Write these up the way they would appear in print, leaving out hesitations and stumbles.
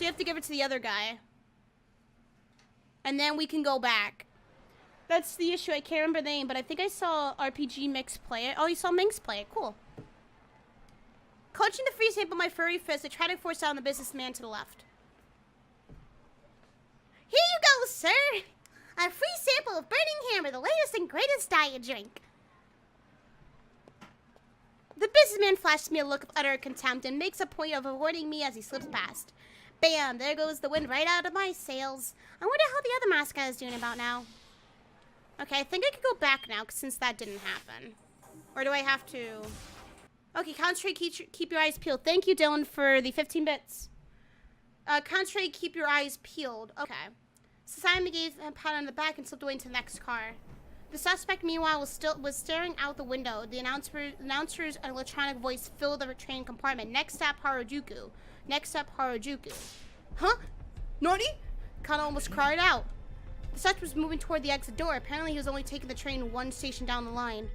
you have to give it to the other guy. And then we can go back. That's the issue. I can't remember the name, but I think I saw RPG Mix play it. Oh, you saw Minx play it. Cool. Clutching the free sample with my furry fist, I try to force down the businessman to the left. Here you go, sir. A free sample of Burning Hammer, the latest and greatest diet drink. The businessman flashes me a look of utter contempt and makes a point of avoiding me as he slips past. Bam, there goes the wind right out of my sails. I wonder how the other mascot is doing about now. Okay, I think I can go back now since that didn't happen. Or do I have to? Okay, Contrary, keep your eyes peeled. Thank you, Dylan, for the 15 bits. Contrary, keep your eyes peeled. Okay. Simon gave a pat on the back and slipped away into the next car. The suspect, meanwhile, was staring out the window. The announcer's electronic voice filled the train compartment. Next stop, Harajuku. Next stop, Harajuku. Huh? Nani? Kana almost cried out. The suspect was moving toward the exit door. Apparently, he was only taking the train one station down the line.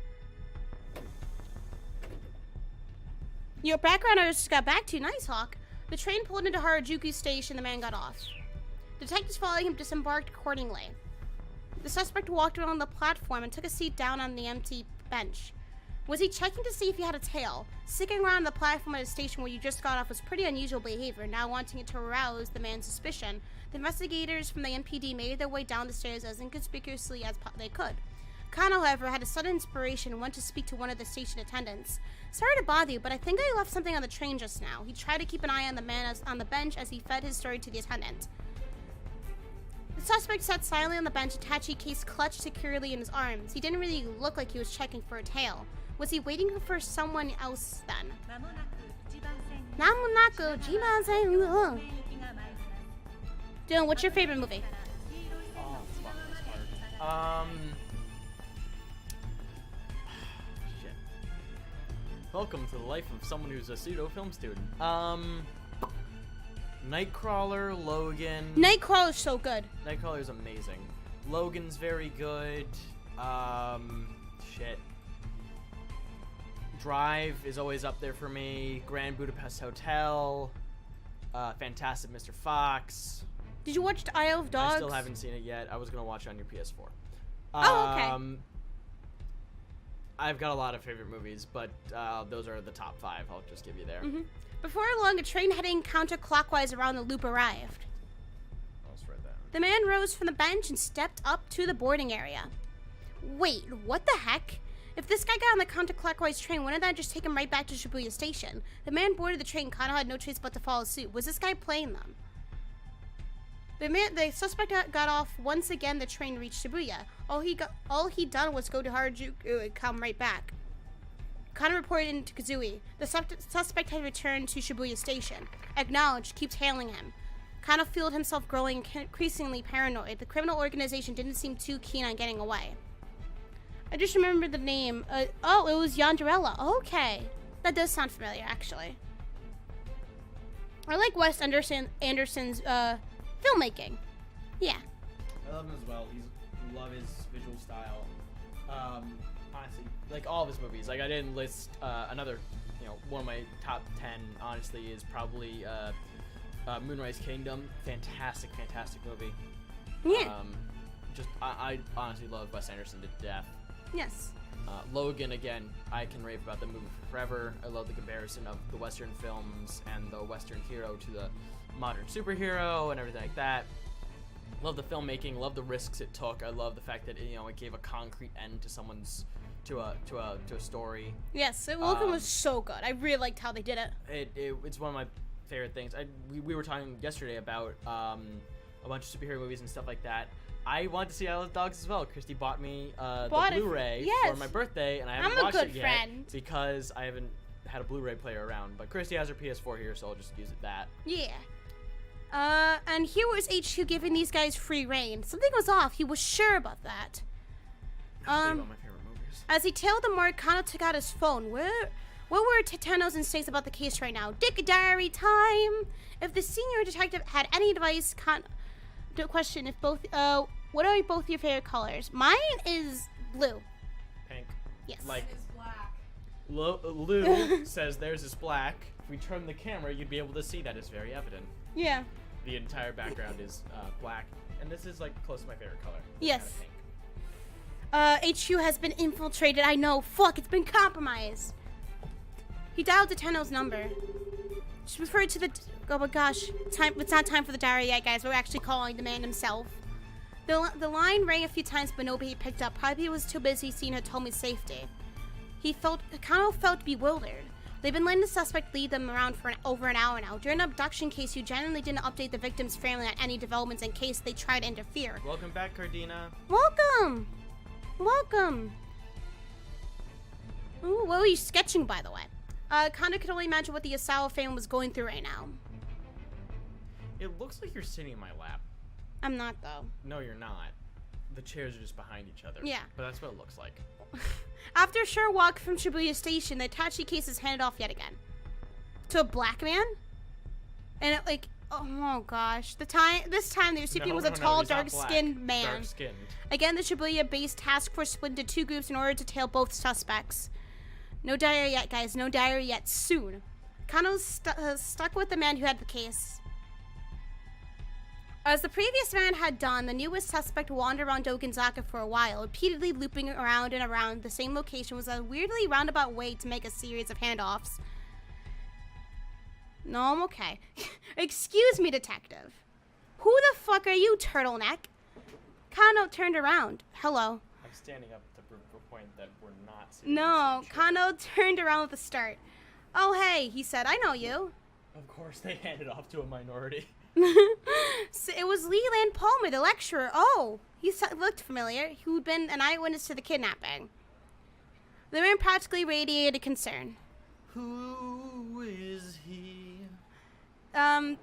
Your background artist got back to you. Nice, Hawk. The train pulled into Harajuku station. The man got off. Detectives following him disembarked accordingly. The suspect walked around the platform and took a seat down on the empty bench. Was he checking to see if he had a tail? Sticking around the platform at a station where you just got off was pretty unusual behavior. Now wanting it to arouse the man's suspicion, the investigators from the MPD made their way down the stairs as inconspicuously as they could. Khan, however, had a sudden inspiration and went to speak to one of the station attendants. Sorry to bother you, but I think I left something on the train just now. He tried to keep an eye on the man on the bench as he fed his story to the attendant. The suspect sat silently on the bench, Attache case clutched securely in his arms. He didn't really look like he was checking for a tail. Was he waiting for someone else then? Dylan, what's your favorite movie? Oh, fuck, this hard. Shit. Welcome to the life of someone who's a pseudo film student. Nightcrawler, Logan. Nightcrawler's so good. Nightcrawler's amazing. Logan's very good. Shit. Drive is always up there for me. Grand Budapest Hotel. Fantastic Mr. Fox. Did you watch Isle of Dogs? I still haven't seen it yet. I was gonna watch it on your PS4. Oh, okay. I've got a lot of favorite movies, but those are the top 5. I'll just give you there. Mm-hmm. Before long, a train heading counterclockwise around the loop arrived. I'll spread that. The man rose from the bench and stepped up to the boarding area. Wait, what the heck? If this guy got on the counterclockwise train, wouldn't that just take him right back to Shibuya Station? The man boarded the train. Kano had no choice but to follow suit. Was this guy playing them? The suspect got off. Once again, the train reached Shibuya. All he done was go to Harajuku and come right back. Kano reported into Kazui. The suspect had returned to Shibuya Station. Acknowledged, keeps hailing him. Kano felt himself growing increasingly paranoid. The criminal organization didn't seem too keen on getting away. I just remembered the name. Oh, it was Yandrella. Okay. That does sound familiar, actually. I like Wes Anderson's filmmaking. Yeah. I love him as well. Love his visual style. Honestly, like all of his movies. Like I didn't list another, one of my top 10. Honestly, is probably Moonrise Kingdom. Fantastic movie. Yeah. I honestly love Wes Anderson to death. Yes. Logan, again, I can rave about the movie forever. I love the comparison of the Western films and the Western hero to the modern superhero and everything like that. Love the filmmaking, love the risks it took. I love the fact that it gave a concrete end to someone's to a story. Yes, Logan was so good. I really liked how they did it. It's one of my favorite things. We were talking yesterday about a bunch of superhero movies and stuff like that. I want to see Isle of Dogs as well. Christy bought me the Blu-ray for my birthday, and I haven't watched it yet because I haven't had a Blu-ray player around. But Christy has her PS4 here, so I'll just use that. Yeah. And here was HQ giving these guys free reign. Something was off. He was sure about that. One of my favorite movies. As he tailed the mark, Kano took out his phone. What were Titano's instincts about the case right now? Dick diary time. If the senior detective had any advice, the question if both what are both your favorite colors? Mine is blue. Pink. Yes. It's black. Lou says theirs is black. If we turn the camera, you'd be able to see that it's very evident. Yeah. The entire background is black, and this is like close to my favorite color. It's Yes. kinda pink. HQ has been infiltrated. I know. Fuck, it's been compromised. He dialed the Tenno's number. She referred to the... Oh my gosh. It's not time for the diary yet, guys. We're actually calling the man himself. The line rang a few times, but nobody picked up. Probably he was too busy seeing her Tomi's safety. Kano felt bewildered. They've been letting the suspect lead them around for over an hour now. During the abduction case, you generally didn't update the victim's family on any developments in case they tried to interfere. Welcome back, Cardina. Welcome! Welcome! Ooh, what were you sketching, by the way? Kano could only imagine what the Asawa family was going through right now. It looks like you're sitting in my lap. I'm not, though. No, you're not. The chairs are just behind each other. Yeah. But that's what it looks like. After a short walk from Shibuya Station, the attaché case is handed off yet again. To a black man? And it, like, oh gosh. This time the recipient was a tall, dark-skinned man. Dark-skinned. Again, the Shibuya-based task force split into two groups in order to tail both suspects. No diary yet, guys. No diary yet. Soon. Kano's stuck with the man who had the case. As the previous man had done, the newest suspect wandered around Dogonzaka for a while, repeatedly looping around and around the same location was a weirdly roundabout way to make a series of handoffs. No, I'm okay. Excuse me, detective. Who the fuck are you, turtleneck? Kano turned around. Hello. I'm standing up to prove a point that we're not sitting No, in the same chair. Kano turned around with a start. Oh, hey, he said, I know you. Of course, they handed off to a minority. So it was Leland Palmer, the lecturer. Oh, he looked familiar. Who'd been an eyewitness to the kidnapping. The man practically radiated concern. Who is he? How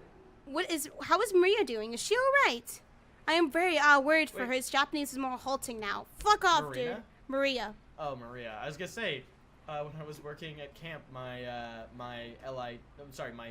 is Maria doing? Is she alright? I am very worried for her. His Japanese is more halting now. Fuck off, dude. Maria. Oh, Maria. I was gonna say, when I was working at camp, my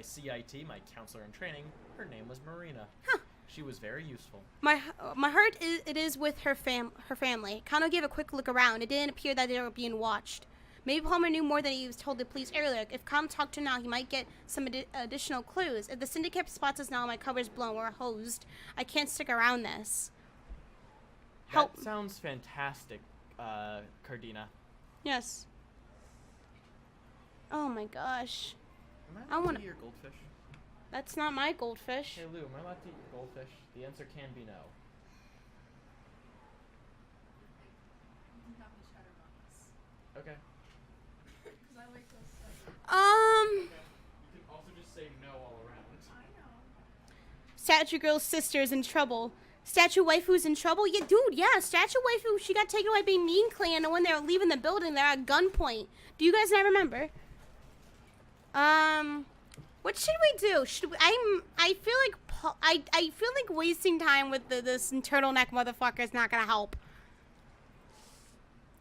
CIT, my counselor in training, her name was Marina. Huh. She was very useful. My heart is with her family. Kano gave a quick look around. It didn't appear that they were being watched. Maybe Palmer knew more than he was told the police earlier. If Kano talked to him now, he might get some additional clues. If the syndicate spots us now, my cover's blown. We're hosed. I can't stick around this. Help. That sounds fantastic, Cardina. Yes. Oh my gosh. Am I I allowed wanna- to eat your goldfish? That's not my goldfish. Hey Lou, am I allowed to eat your goldfish? The answer can be no. Okay. Um, You can also just say no all around. Statue Girl's sister's in trouble. Statue Waifu's in trouble? Yeah, dude, yeah. Statue Waifu, she got taken away by Mean Clan, and when they were leaving the building, they're at gunpoint. Do you guys not remember? What should we do? I feel like wasting time with this turtleneck motherfucker is not gonna help.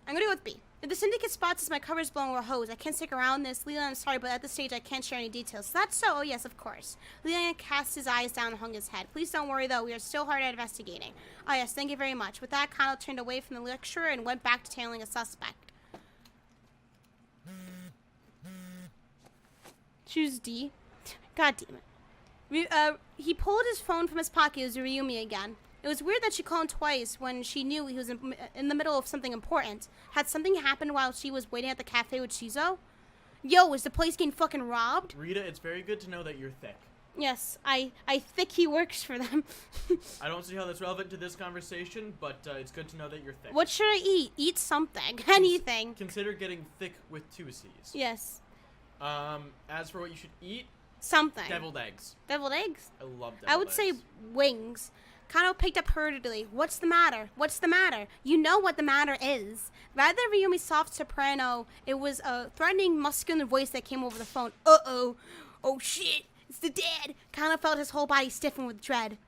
I'm gonna go with B. If the syndicate spots us, my cover's blown, we're hosed. I can't stick around this. Leland, I'm sorry, but at this stage, I can't share any details. So that's so? Oh, yes, of course. Leland cast his eyes down and hung his head. Please don't worry, though. We are still hard at investigating. Oh, yes, thank you very much. With that, Kano turned away from the lecturer and went back to tailing a suspect. Choose D. God damn it. He pulled his phone from his pocket. It was Ryumi again. It was weird that she called him twice when she knew he was in the middle of something important. Had something happened while she was waiting at the cafe with Shizo? Yo, is the place getting fucking robbed? Rita, it's very good to know that you're thick. Yes, I think he works for them. I don't see how that's relevant to this conversation, but it's good to know that you're thick. What should I eat? Eat something. Anything. Consider getting thick with 2 C's. Yes. As for what you should eat, Something. deviled eggs. Deviled eggs? I love deviled eggs. I would say wings. Kano picked up hurriedly. What's the matter? What's the matter? You know what the matter is. Rather than Ryumi's soft soprano, it was a threatening, muscular voice that came over the phone. Uh-oh. Oh, shit. It's the dad. Kano felt his whole body stiffen with dread.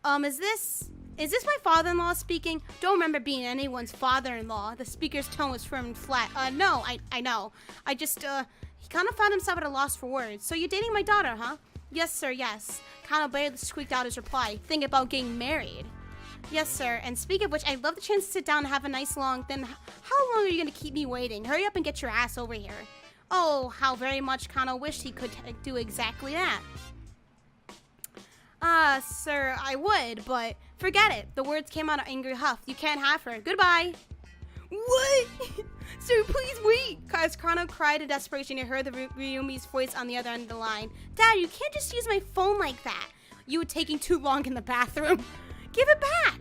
Is this my father-in-law speaking? Don't remember being anyone's father-in-law. The speaker's tone was firm and flat. No, I know. I just, he kind of found himself at a loss for words. So you're dating my daughter, huh? Yes, sir, yes. Kano barely squeaked out his reply. Think about getting married. Yes, sir. And speak of which, I'd love the chance to sit down and have a nice long... Then how long are you going to keep me waiting? Hurry up and get your ass over here. Oh, how very much Kano wished he could do exactly that. Sir, I would, but forget it. The words came out of angry huff. You can't have her. Goodbye. What? Sir, please wait. As Kano cried in desperation, he heard the Ryumi's voice on the other end of the line. Dad, you can't just use my phone like that. You were taking too long in the bathroom. Give it back.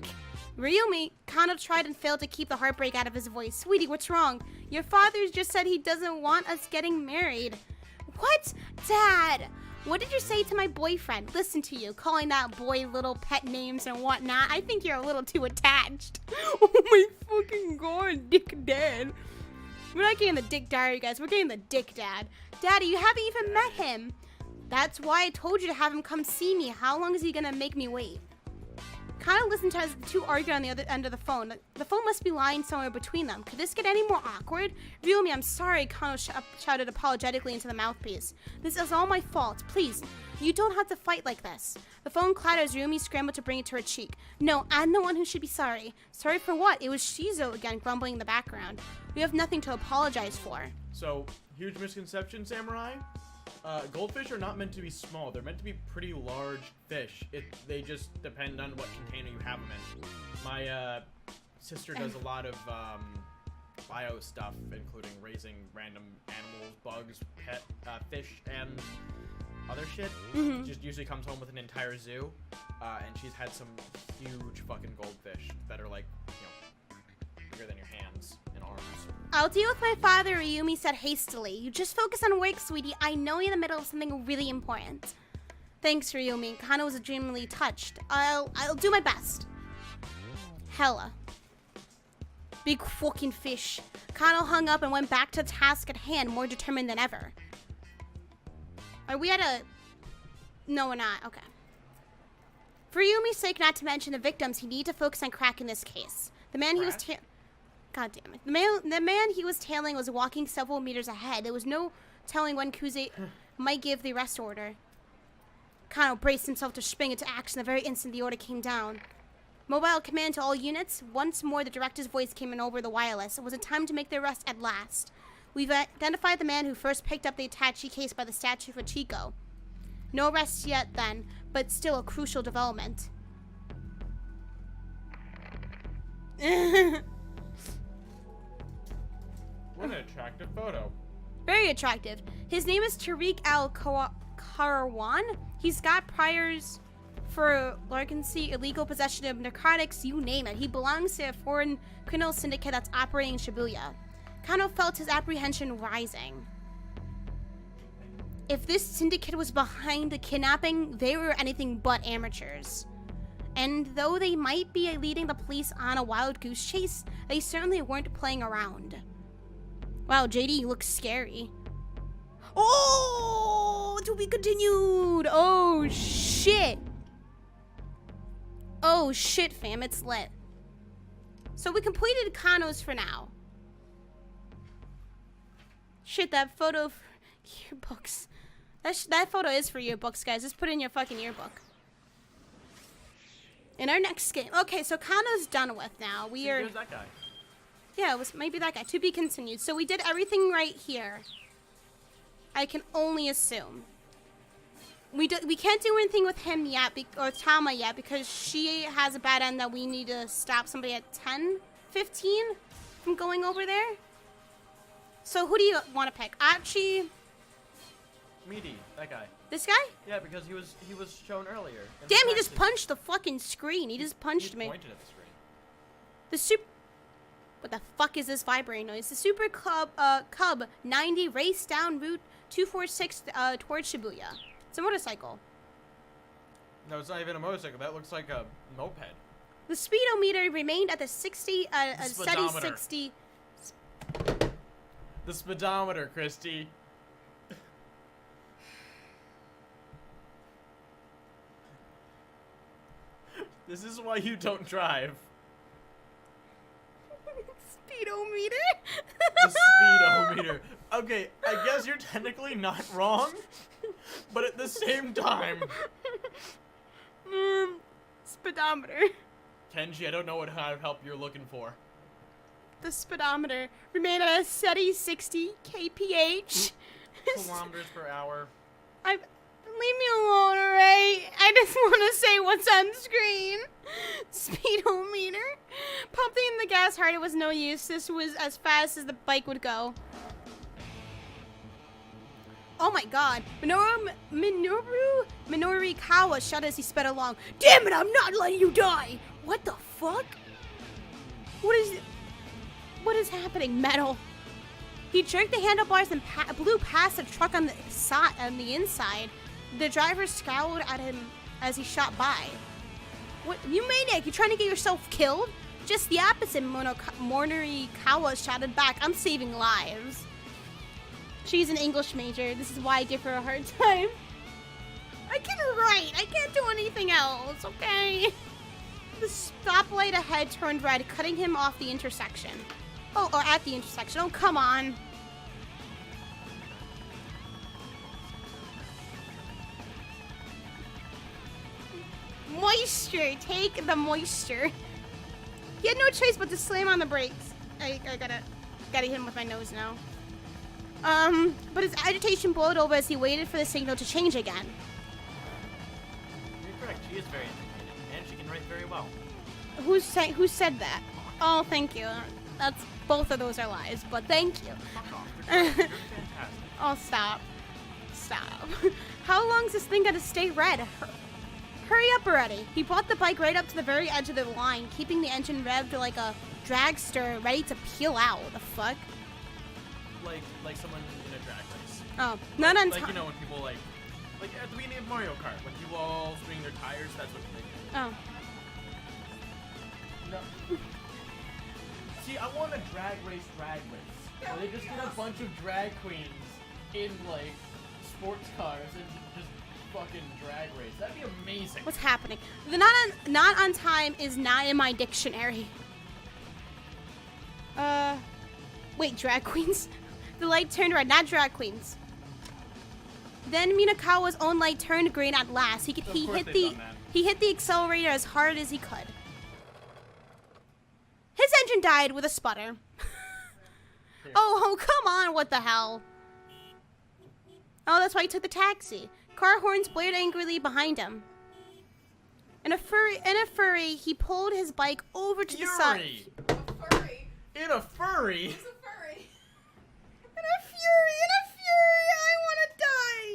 Ryumi, Kano tried and failed to keep the heartbreak out of his voice. Sweetie, what's wrong? Your father just said he doesn't want us getting married. What? Dad, what did you say to my boyfriend? Listen to you, calling that boy little pet names and whatnot. I think you're a little too attached. Oh my fucking god, Dick Dad. We're not getting the Dick Diary, guys. We're getting the Dick Dad. Daddy, you haven't even met him. That's why I told you to have him come see me. How long is he gonna make me wait? Kano listened to as the two argued on the other end of the phone. The phone must be lying somewhere between them. Could this get any more awkward? Ryumi, I'm sorry, Kano shouted apologetically into the mouthpiece. This is all my fault. Please, you don't have to fight like this. The phone clattered as Ryumi scrambled to bring it to her cheek. No, I'm the one who should be sorry. Sorry for what? It was Shizo again, grumbling in the background. We have nothing to apologize for. So, huge misconception, Samurai. Goldfish are not meant to be small. They're meant to be pretty large fish. They just depend on what container you have them in. My sister does a lot of bio stuff, including raising random animals, bugs, pet fish, and other shit. Just usually comes home with an entire zoo, and she's had some huge fucking goldfish that are like, bigger than your hands and arms. I'll deal with my father, Ryumi said hastily. You just focus on work, sweetie. I know you're in the middle of something really important. Thanks, Ryumi. Kano was extremely touched. I'll do my best. Hella. Big fucking fish. Kano hung up and went back to the task at hand, more determined than ever. Are we at a... No, we're not. Okay. For Ryumi's sake, not to mention the victims, he needed to focus on cracking this case. The man he was... God damn it. The man he was tailing was walking several meters ahead. There was no telling when Kuze might give the arrest order. Kano braced himself to spring into action the very instant the order came down. Mobile command to all units. Once more, the director's voice came in over the wireless. It was time to make the arrest at last. We've identified the man who first picked up the attaché case by the statue for Chico. No arrests yet then, but still a crucial development. What an attractive photo. Very attractive. His name is Tariq Al-Karwan. He's got priors for larcency, illegal possession of narcotics, you name it. He belongs to a foreign criminal syndicate that's operating in Shibuya. Kano felt his apprehension rising. If this syndicate was behind the kidnapping, they were anything but amateurs. And though they might be leading the police on a wild goose chase, they certainly weren't playing around. Wow, JD looks scary. Oh, to be continued. Oh, shit. Oh, shit, fam. It's lit. So we completed Kano's for now. Shit, that photo of yearbooks. That photo is for yearbooks, guys. Just put it in your fucking yearbook. In our next game. Okay, so Kano's done with now. There's that guy. Yeah, it was maybe that guy. To be continued. So we did everything right here. I can only assume. We can't do anything with him yet, or Tama yet, because she has a bad end that we need to stop somebody at 10:15 from going over there. So who do you want to pick? Achi? Meaty, that guy. This guy? Yeah, because he was shown earlier. Damn, he just punched the fucking screen. He just punched me. He pointed at the screen. The super... What the fuck is this vibrating noise? The Super Cub 90 raced down Route 246 towards Shibuya. It's a motorcycle. No, it's not even a motorcycle. That looks like a moped. The speedometer remained at the 60, a steady 60. The speedometer, Christy. This is why you don't drive. Speedometer? The speedometer. Okay, I guess you're technically not wrong, but at the same time... Speedometer. Kenji, I don't know what kind of help you're looking for. The speedometer remained at a steady 60 kph. Kilometers per hour. I'm Leave me alone, alright? I just want to say what's on screen. Speedometer. Pumping the gas harder was no use. This was as fast as the bike would go. Oh my god. Minoru Kawa shot as he sped along. Damn it, I'm not letting you die! What the fuck? What is happening? Metal. He jerked the handlebars and blew past the truck on the inside. The driver scowled at him as he shot by. What, you maniac, you trying to get yourself killed? Just the opposite, Morikawa shouted back. I'm saving lives. She's an English major. This is why I give her a hard time. I can write. I can't do anything else, okay? The stoplight ahead turned red, cutting him off the intersection. Oh, or at the intersection. Oh, come on. Moisture. Take the moisture. He had no choice but to slam on the brakes. I gotta hit him with my nose now. But his agitation boiled over as he waited for the signal to change again. You're correct. She is very educated, and she can write very well. Who said that? Oh, thank you. That's both of those are lies, but thank you. Fuck off. You're fantastic. Oh, stop. How long's this thing gotta stay red? Hurry up already. He brought the bike right up to the very edge of the line, keeping the engine revved like a dragster ready to peel out. What the fuck? Like someone in a drag race. Oh, not on Like, time. you know, when people like at the beginning of Mario Kart, when people all swing their tires, that's what they do. Oh. No. See, I want a drag race. Where they just get a bunch of drag queens in, like, sports cars and just fucking drag race. That'd be amazing. What's happening? The not on time is not in my dictionary. Wait, drag queens? The light turned red, not drag queens. Then Minakawa's own light turned green at last. He hit the accelerator as hard as he could. His engine died with a sputter. Oh, come on, what the hell? Oh, that's why he took the taxi. Car horns blared angrily behind him. In a furry, he pulled his bike over to the side. A furry? In a furry? It's a furry. In a fury, I wanna die.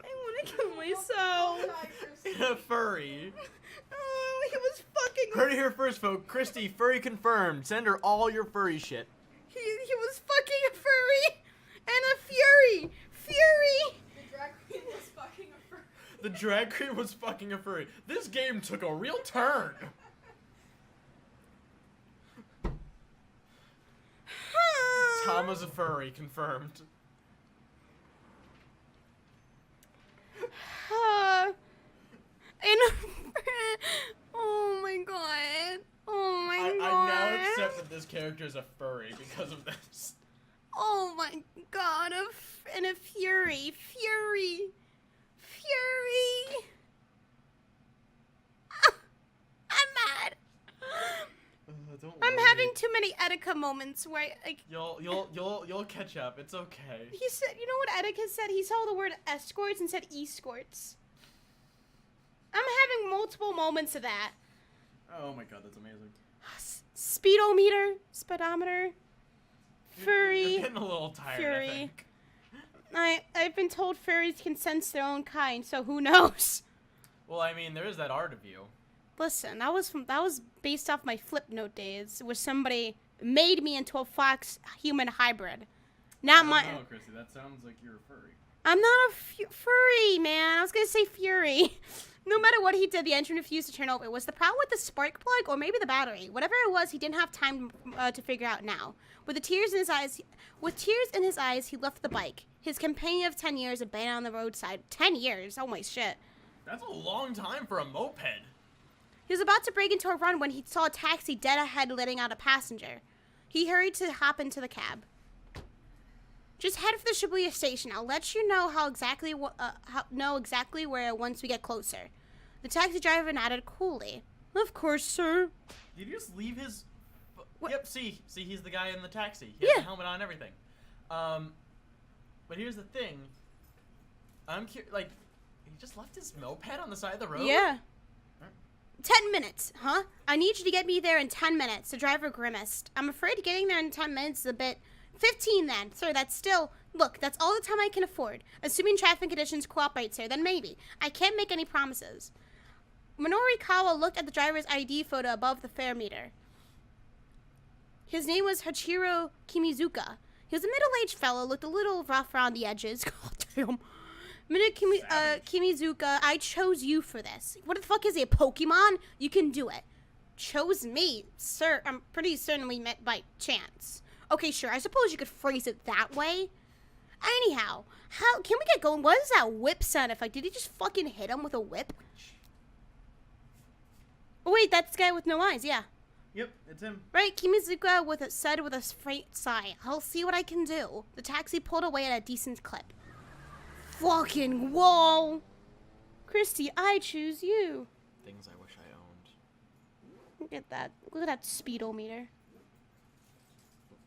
I wanna kill myself. In a furry? Oh, he was fucking. Heard it here first, folks. Christy, furry confirmed. Send her all your furry shit. He was fucking a furry and a fury. Fury. The drag queen was fucking a furry. The drag queen was fucking a furry. This game took a real turn. Tama's a furry, confirmed. Oh my god. Oh my god. I now accept that this character is a furry because of this. Oh my god. And a fury. Fury. I'm mad. Don't I'm worry. having too many Etika moments where like You'll catch up. It's okay. he said, you know what Etika said? He saw the word escorts and said escorts. I'm having multiple moments of that. Oh my god, that's amazing. Speedometer, furry, You're getting a little tired, fury. I think. I've been told furries can sense their own kind, so who knows? Well, I mean, there is that art of you. Listen, that was based off my Flipnote days, where somebody made me into a fox human hybrid. Not my. No, Chrissy, that sounds like you're a furry. I'm not a furry, man. I was gonna say fury. No matter what he did, the engine refused to turn over. Was the problem with the spark plug, or maybe the battery? Whatever it was, he didn't have time to figure out now. With tears in his eyes, he left the bike. His companion of 10 years abandoned on the roadside. 10 years? Oh my shit. That's a long time for a moped. He was about to break into a run when he saw a taxi dead ahead letting out a passenger. He hurried to hop into the cab. Just head for the Shibuya station. I'll let you know exactly where once we get closer. The taxi driver nodded coolly. Of course, sir. Did you just leave his... What? Yep, see, he's the guy in the taxi. He has Yeah. the helmet on and everything. But here's the thing. I'm curious, like, He just left his moped on the side of the road? Yeah. 10 minutes, huh? I need you to get me there in 10 minutes. The driver grimaced. I'm afraid getting there in 10 minutes is a bit... 15 then. Sir, that's still... Look, that's all the time I can afford. Assuming traffic conditions cooperate, sir, then maybe. I can't make any promises. Minoru Kawa looked at the driver's ID photo above the fare meter. His name was Hachiro Kimizuka. He was a middle-aged fellow, looked a little rough around the edges. God damn. Kimizuka, I chose you for this. What the fuck is he, a Pokemon? You can do it. Chose me? Sir, I'm pretty certain we met by chance. Okay, sure, I suppose you could phrase it that way. Anyhow, how can we get going? What is that whip sound effect? Did he just fucking hit him with a whip? Oh wait, that's the guy with no eyes, yeah. Yep, it's him. Right, Kimizuka said with a faint sigh, I'll see what I can do. The taxi pulled away at a decent clip. Fucking whoa! Christy, I choose you. Things I wish I owned. Look at that. Look at that speedometer.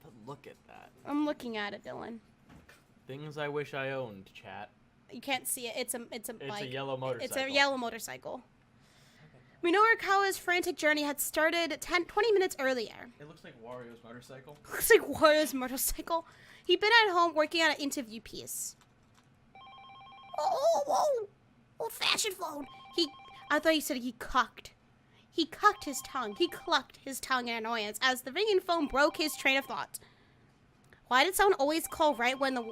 But look at that. I'm looking at it, Dylan. Things I wish I owned, chat. You can't see it. It's a It's a yellow motorcycle. It's a yellow motorcycle. Minoru Kawa's frantic journey had started 20 minutes earlier. It looks like Wario's motorcycle. Looks like Wario's motorcycle. He'd been at home working on an interview piece. Oh, old-fashioned phone. I thought he said he cucked. He cucked his tongue. He clucked his tongue in annoyance as the ringing phone broke his train of thought. Why did someone always call right when the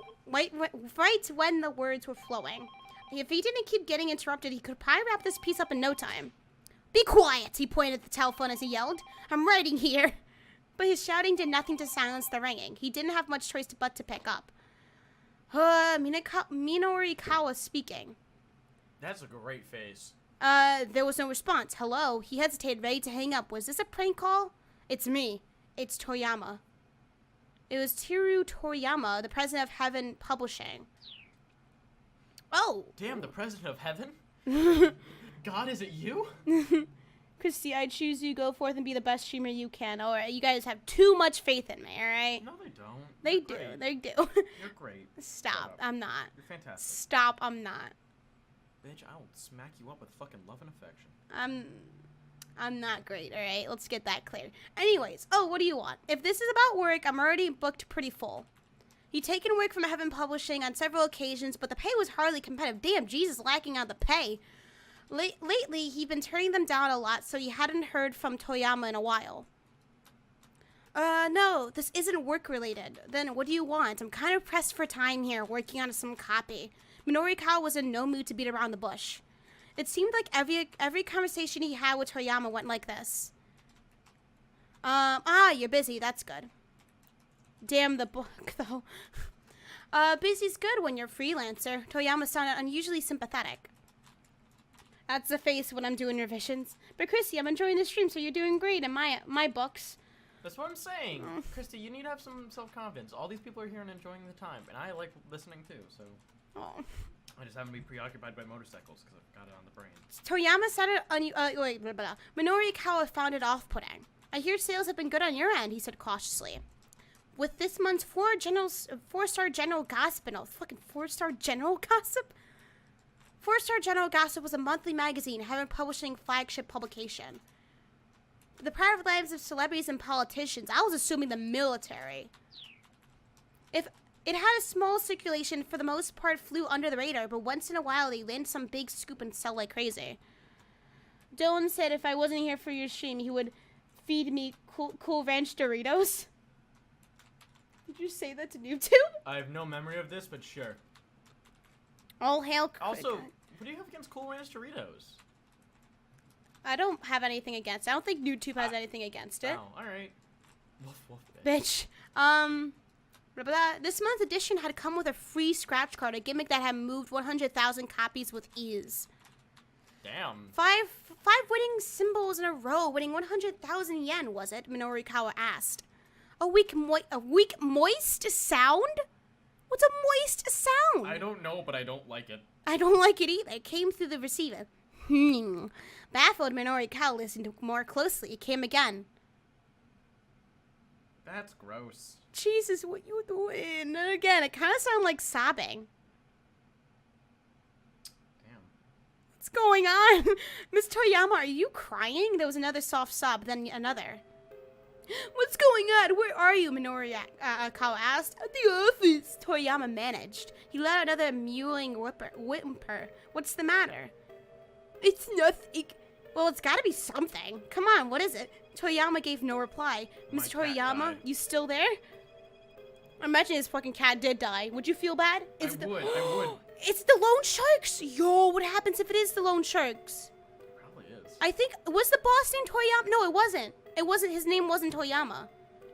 words were flowing? If he didn't keep getting interrupted, he could probably wrap this piece up in no time. Be quiet, he pointed at the telephone as he yelled. I'm writing here. But his shouting did nothing to silence the ringing. He didn't have much choice but to pick up. Minoru Kawa speaking. That's a great face. There was no response. Hello? He hesitated, ready to hang up. Was this a prank call? It's me. It's Toriyama. It was Teru Toriyama, the president of Heaven Publishing. Oh! Damn, the president of Heaven? God, is it you? Christy, I choose you. Go forth and be the best streamer you can. Alright, you guys have too much faith in me, alright? No, they don't. They You're do. great. They do. You're great. Stop. Shut up. I'm not. You're fantastic. Stop. I'm not. Bitch, I will smack you up with fucking love and affection. I'm not great, alright? Let's get that cleared. Anyways, oh, what do you want? If this is about work, I'm already booked pretty full. He'd taken work from Heaven Publishing on several occasions, but the pay was hardly competitive. Damn, Jesus, lacking on the pay. Lately, he'd been turning them down a lot, so he hadn't heard from Toyama in a while. No, this isn't work-related. Then what do you want? I'm kind of pressed for time here, working on some copy. Minoru Kawa was in no mood to beat around the bush. It seemed like every conversation he had with Toyama went like this. You're busy, that's good. Damn the book, though. Busy's good when you're a freelancer. Toyama sounded unusually sympathetic. That's the face when I'm doing revisions. But Christy, I'm enjoying the stream, so you're doing great in my books. That's what I'm saying. Christy, you need to have some self-confidence. All these people are here and enjoying the time, and I like listening too, so... Oh. I just haven't been preoccupied by motorcycles because I've got it on the brain. Toyama sounded Minoru Kawa found it off-putting. I hear sales have been good on your end, he said cautiously. With this month's 4-star general gossip, fucking 4-star general gossip? 4-star general gossip was a monthly magazine, Heaven Publishing flagship publication. The private lives of celebrities and politicians. I was assuming the military. It had a small circulation, for the most part flew under the radar, but once in a while they land some big scoop and sell like crazy. Dylan said if I wasn't here for your stream, he would feed me Cool Ranch Doritos. Did you say that to YouTube? I have no memory of this, but sure. All hail Also, Cricket. what do you have against Cool Ranch Doritos? I don't have anything against it. I don't think YouTube has anything against it. Oh, alright. Woof, woof, bitch. Bitch. This month's edition had come with a free scratch card, a gimmick that had moved 100,000 copies with ease. Damn. Five winning symbols in a row, winning 100,000 yen, was it? Minoru Kawa asked. A weak moist sound? What's a moist sound? I don't know, but I don't like it. I don't like it either. It came through the receiver. Baffled, Minoru Kawa listened more closely. It came again. That's gross. Jesus, what you doing? And again, it kind of sounded like sobbing. Damn. What's going on? Miss Toyama, are you crying? There was another soft sob, then another. What's going on? Where are you? Minori Kawa asked. At the office, Toyama managed. He let out another mewing whimper. What's the matter? It's nothing. Well, it's gotta be something. Come on, what is it? Toyama gave no reply. Miss Toyama, you still there? Imagine his fucking cat did die. Would you feel bad? I would. It's the loan sharks! Yo, what happens if it is the loan sharks? Probably is. I think, was the boss named Toyama? No, it wasn't. It wasn't, his name wasn't Toyama.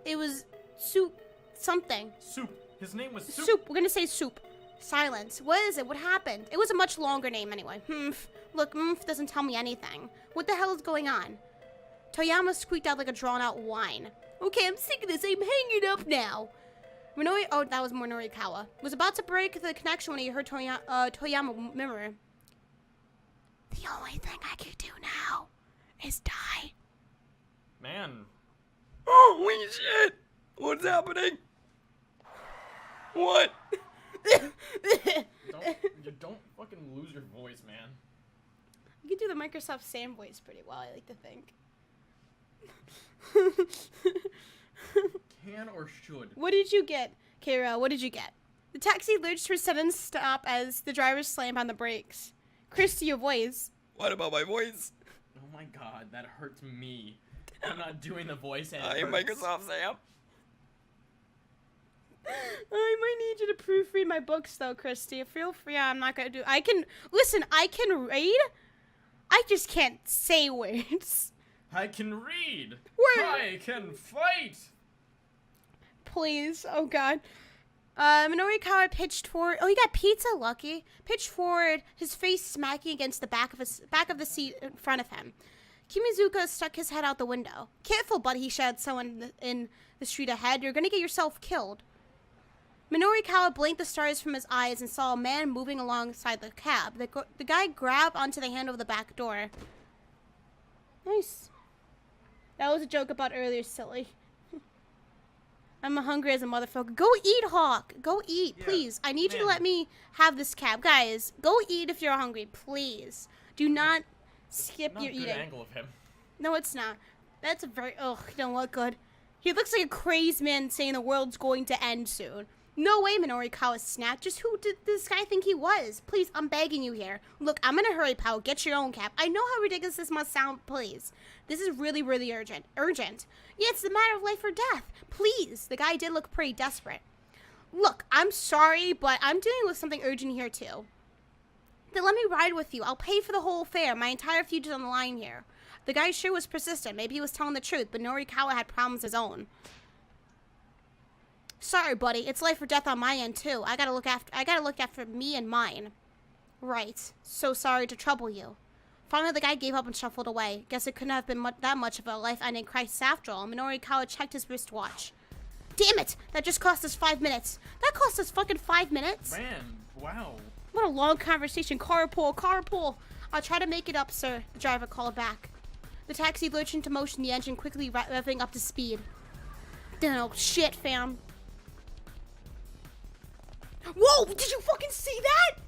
It was Soup something. Soup. His name was Soup. Soup, we're gonna say Soup. Silence. What is it? What happened? It was a much longer name anyway. Look, doesn't tell me anything. What the hell is going on? Toyama squeaked out like a drawn-out whine. Okay, I'm sick of this. I'm hanging up now. Oh, that was Morikawa. Was about to break the connection when he heard Toyama murmur. The only thing I can do now is die. Man. Holy shit! What's happening? What? Don't fucking lose your voice, man. You can do the Microsoft Sam voice pretty well, I like to think. Can or should? What did you get, Kira? What did you get? The taxi lurched to a sudden stop as the driver slammed on the brakes. Chris, to your voice. What about my voice? Oh my god, that hurts me. I'm not doing the voice and I it am hurts. Microsoft Sam. I might need you to proofread my books, though, Christy. Feel free. I'm not gonna do. I can read. I just can't say words. I can read. Word. I can fight. Please, oh god. Minorikawa pitched forward. Oh, he got pizza, lucky. Pitched forward, his face smacking against the back of the seat in front of him. Kimizuka stuck his head out the window. Careful, buddy, he shouted someone in the street ahead. You're gonna get yourself killed. Minorikawa blinked the stars from his eyes and saw a man moving alongside the cab. The guy grabbed onto the handle of the back door. Nice. That was a joke about earlier, silly. I'm hungry as a motherfucker. Go eat, Hawk. Go eat, Yeah, please. I need you to man. let me have this cab. Guys, go eat if you're hungry, please. Do not skip Not your a good eating. angle of him. No, it's not. That's a very... Ugh, he don't look good. He looks like a crazed man saying the world's going to end soon. No way, Minorikawa snapped. Just who did this guy think he was? Please, I'm begging you here. Look, I'm in a hurry, pal. Get your own cab. I know how ridiculous this must sound, please. This is really, really urgent. Urgent. Yeah, it's a matter of life or death. Please. The guy did look pretty desperate. Look, I'm sorry, but I'm dealing with something urgent here, too. Then let me ride with you. I'll pay for the whole fare. My entire future's on the line here. The guy sure was persistent. Maybe he was telling the truth, but Norikawa had problems of his own. Sorry, buddy. It's life or death on my end, too. I gotta look after me and mine. Right. So sorry to trouble you. Finally, the guy gave up and shuffled away. Guess it couldn't have been that much of a life-ending crisis after all. Minorikawa checked his wristwatch. Damn it! That just cost us 5 minutes. That cost us fucking 5 minutes? Man, wow. What a long conversation. Carpool, carpool. I'll try to make it up, sir. The driver called back. The taxi lurched into motion, the engine quickly revving up to speed. Oh, shit, fam. Whoa! Did you fucking see that?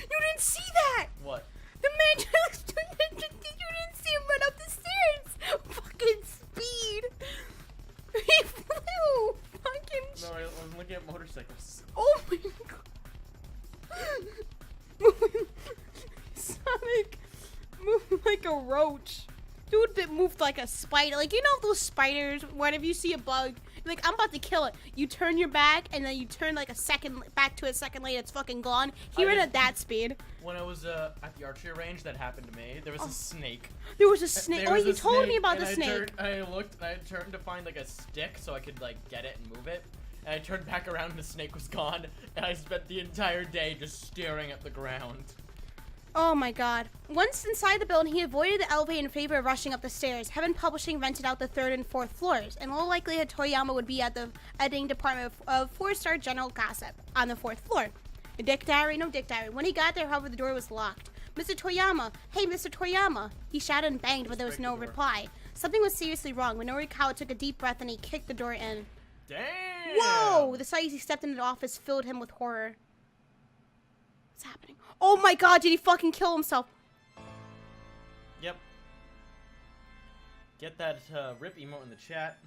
You didn't see that! What? The man just... you didn't see him run up the stairs! Fucking speed! He flew! Fucking... No, I was looking at motorcycles. Oh my god! Sonic moved like a roach. Dude that moved like a spider. Like, you know those spiders, whenever you see a bug, you're like, I'm about to kill it. You turn your back, and then you turn like back to a second later, it's fucking gone. He ran at that speed. When I was at the archery range, that happened to me. There was a snake. There was a snake. There Oh, was you a told me snake, about and the snake. I looked, and I turned to find like a stick so I could like get it and move it. And I turned back around, and the snake was gone. And I spent the entire day just staring at the ground. Oh my god. Once inside the building, he avoided the elevator in favor of rushing up the stairs. Heaven Publishing rented out the 3rd and 4th floors. In all likelihood, Toyama would be at the editing department of 4-star general gossip on the 4th floor. A dick diary? No dick diary. When he got there, however, the door was locked. Mr. Toyama! Hey, Mr. Toyama! He shouted and banged, but there was no reply. Something was seriously wrong. When Norikawa took a deep breath and he kicked the door in. Damn! Whoa! The sight as he stepped into the office filled him with horror. What's happening? Oh my god, did he fucking kill himself? Get that rip emote in the chat.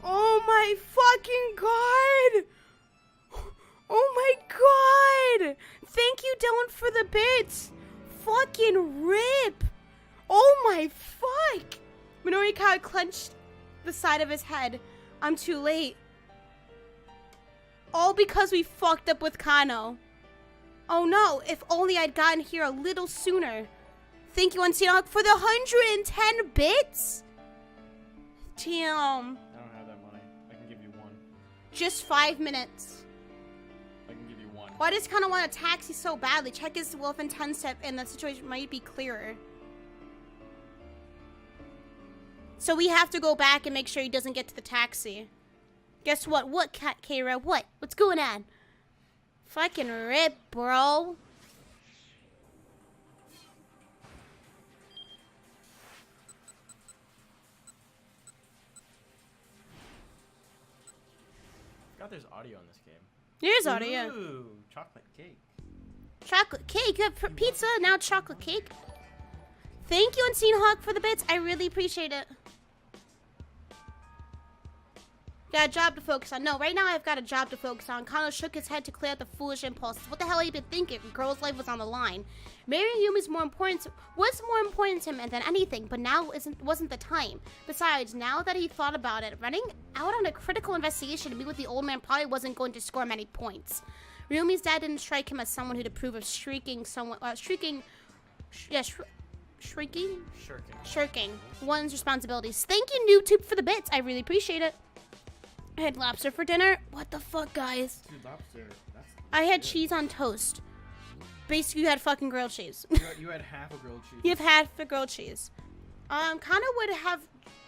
Oh my fucking god! Oh my god! Thank you, Dylan, for the bits. Fucking rip! Oh my fuck! Minorikawa clenched the side of his head. I'm too late. All because we fucked up with Kano. Oh no, if only I'd gotten here a little sooner. Thank you, Unseeing, for the 110 bits? Damn. I don't have that money. I can give you one. Just 5 minutes. I can give you one. Why does Kano want a taxi so badly? Check his wolf and 10-step and the situation might be clearer. So we have to go back and make sure he doesn't get to the taxi. Guess what? What, Kira? What? What's going on? Fucking rip, bro. Forgot there's audio in this game. Here's audio. Ooh, chocolate cake. Chocolate cake. You have pizza, now chocolate cake. Thank you, Unseen Hawk, for the bits. I really appreciate it. Got a job to focus on. No, right now I've got a job to focus on. Kano shook his head to clear out the foolish impulses. What the hell had he been thinking? The girl's life was on the line. Marrying Yumi's was more important to him than anything, but now wasn't the time. Besides, now that he thought about it, running out on a critical investigation to meet with the old man probably wasn't going to score many points. Ryumi's dad didn't strike him as someone who'd approve of shrinking one's responsibilities. Thank you, NoobTube, for the bits. I really appreciate it. I had lobster for dinner. What the fuck, guys? Dude, lobster. I had cheese on toast. Basically, you had fucking grilled cheese. You had half a grilled cheese. You have half the grilled cheese. Kana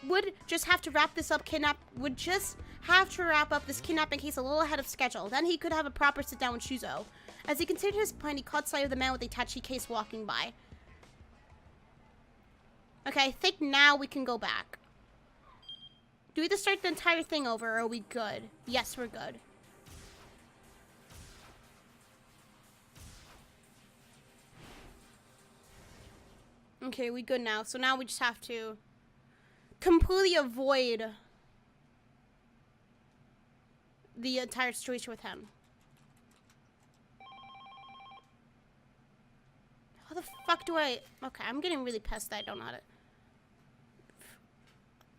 would just have to wrap this up. Would just have to wrap up this kidnapping case a little ahead of schedule. Then he could have a proper sit down with Shuzo. As he considered his plan, he caught sight of the man with the Itachi case walking by. Okay, I think now we can go back. Do we have to start the entire thing over, or are we good? Yes, we're good. Okay, we good now. So now we just have to completely avoid the entire situation with him. How the fuck do I... Okay, I'm getting really pissed that I don't know how to...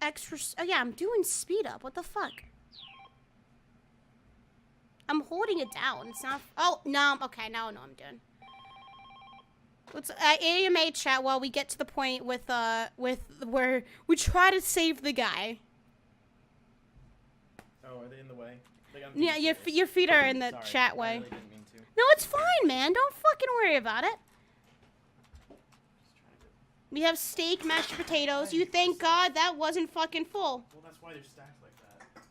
Oh yeah, I'm doing speed up. What the fuck? I'm holding it down. It's not... Oh, no. Okay, now I know I'm doing. Let's AMA chat while we get to the point with where we try to save the guy. Oh, are they in the way? Like, Yeah, your feet are in the Sorry, chat I way. really didn't mean to. No, it's fine, man. Don't fucking worry about it. We have steak, mashed potatoes. You thank God that wasn't fucking full. Well, that's why they're stacked like that.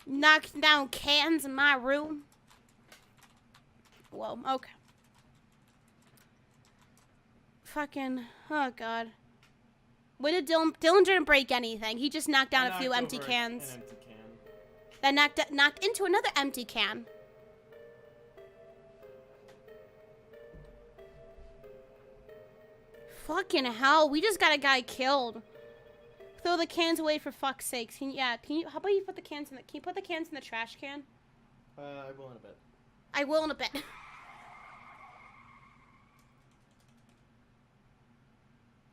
Knocking down cans in my room. Whoa, okay. Fucking, oh God. What did Dylan didn't break anything. He just knocked down a few empty cans. An empty can. That knocked into another empty can. Fucking hell, we just got a guy killed. Throw the cans away for fuck's sakes. Can you, how about you put the cans in the, can you put the cans in the trash can? I will in a bit. I will in a bit.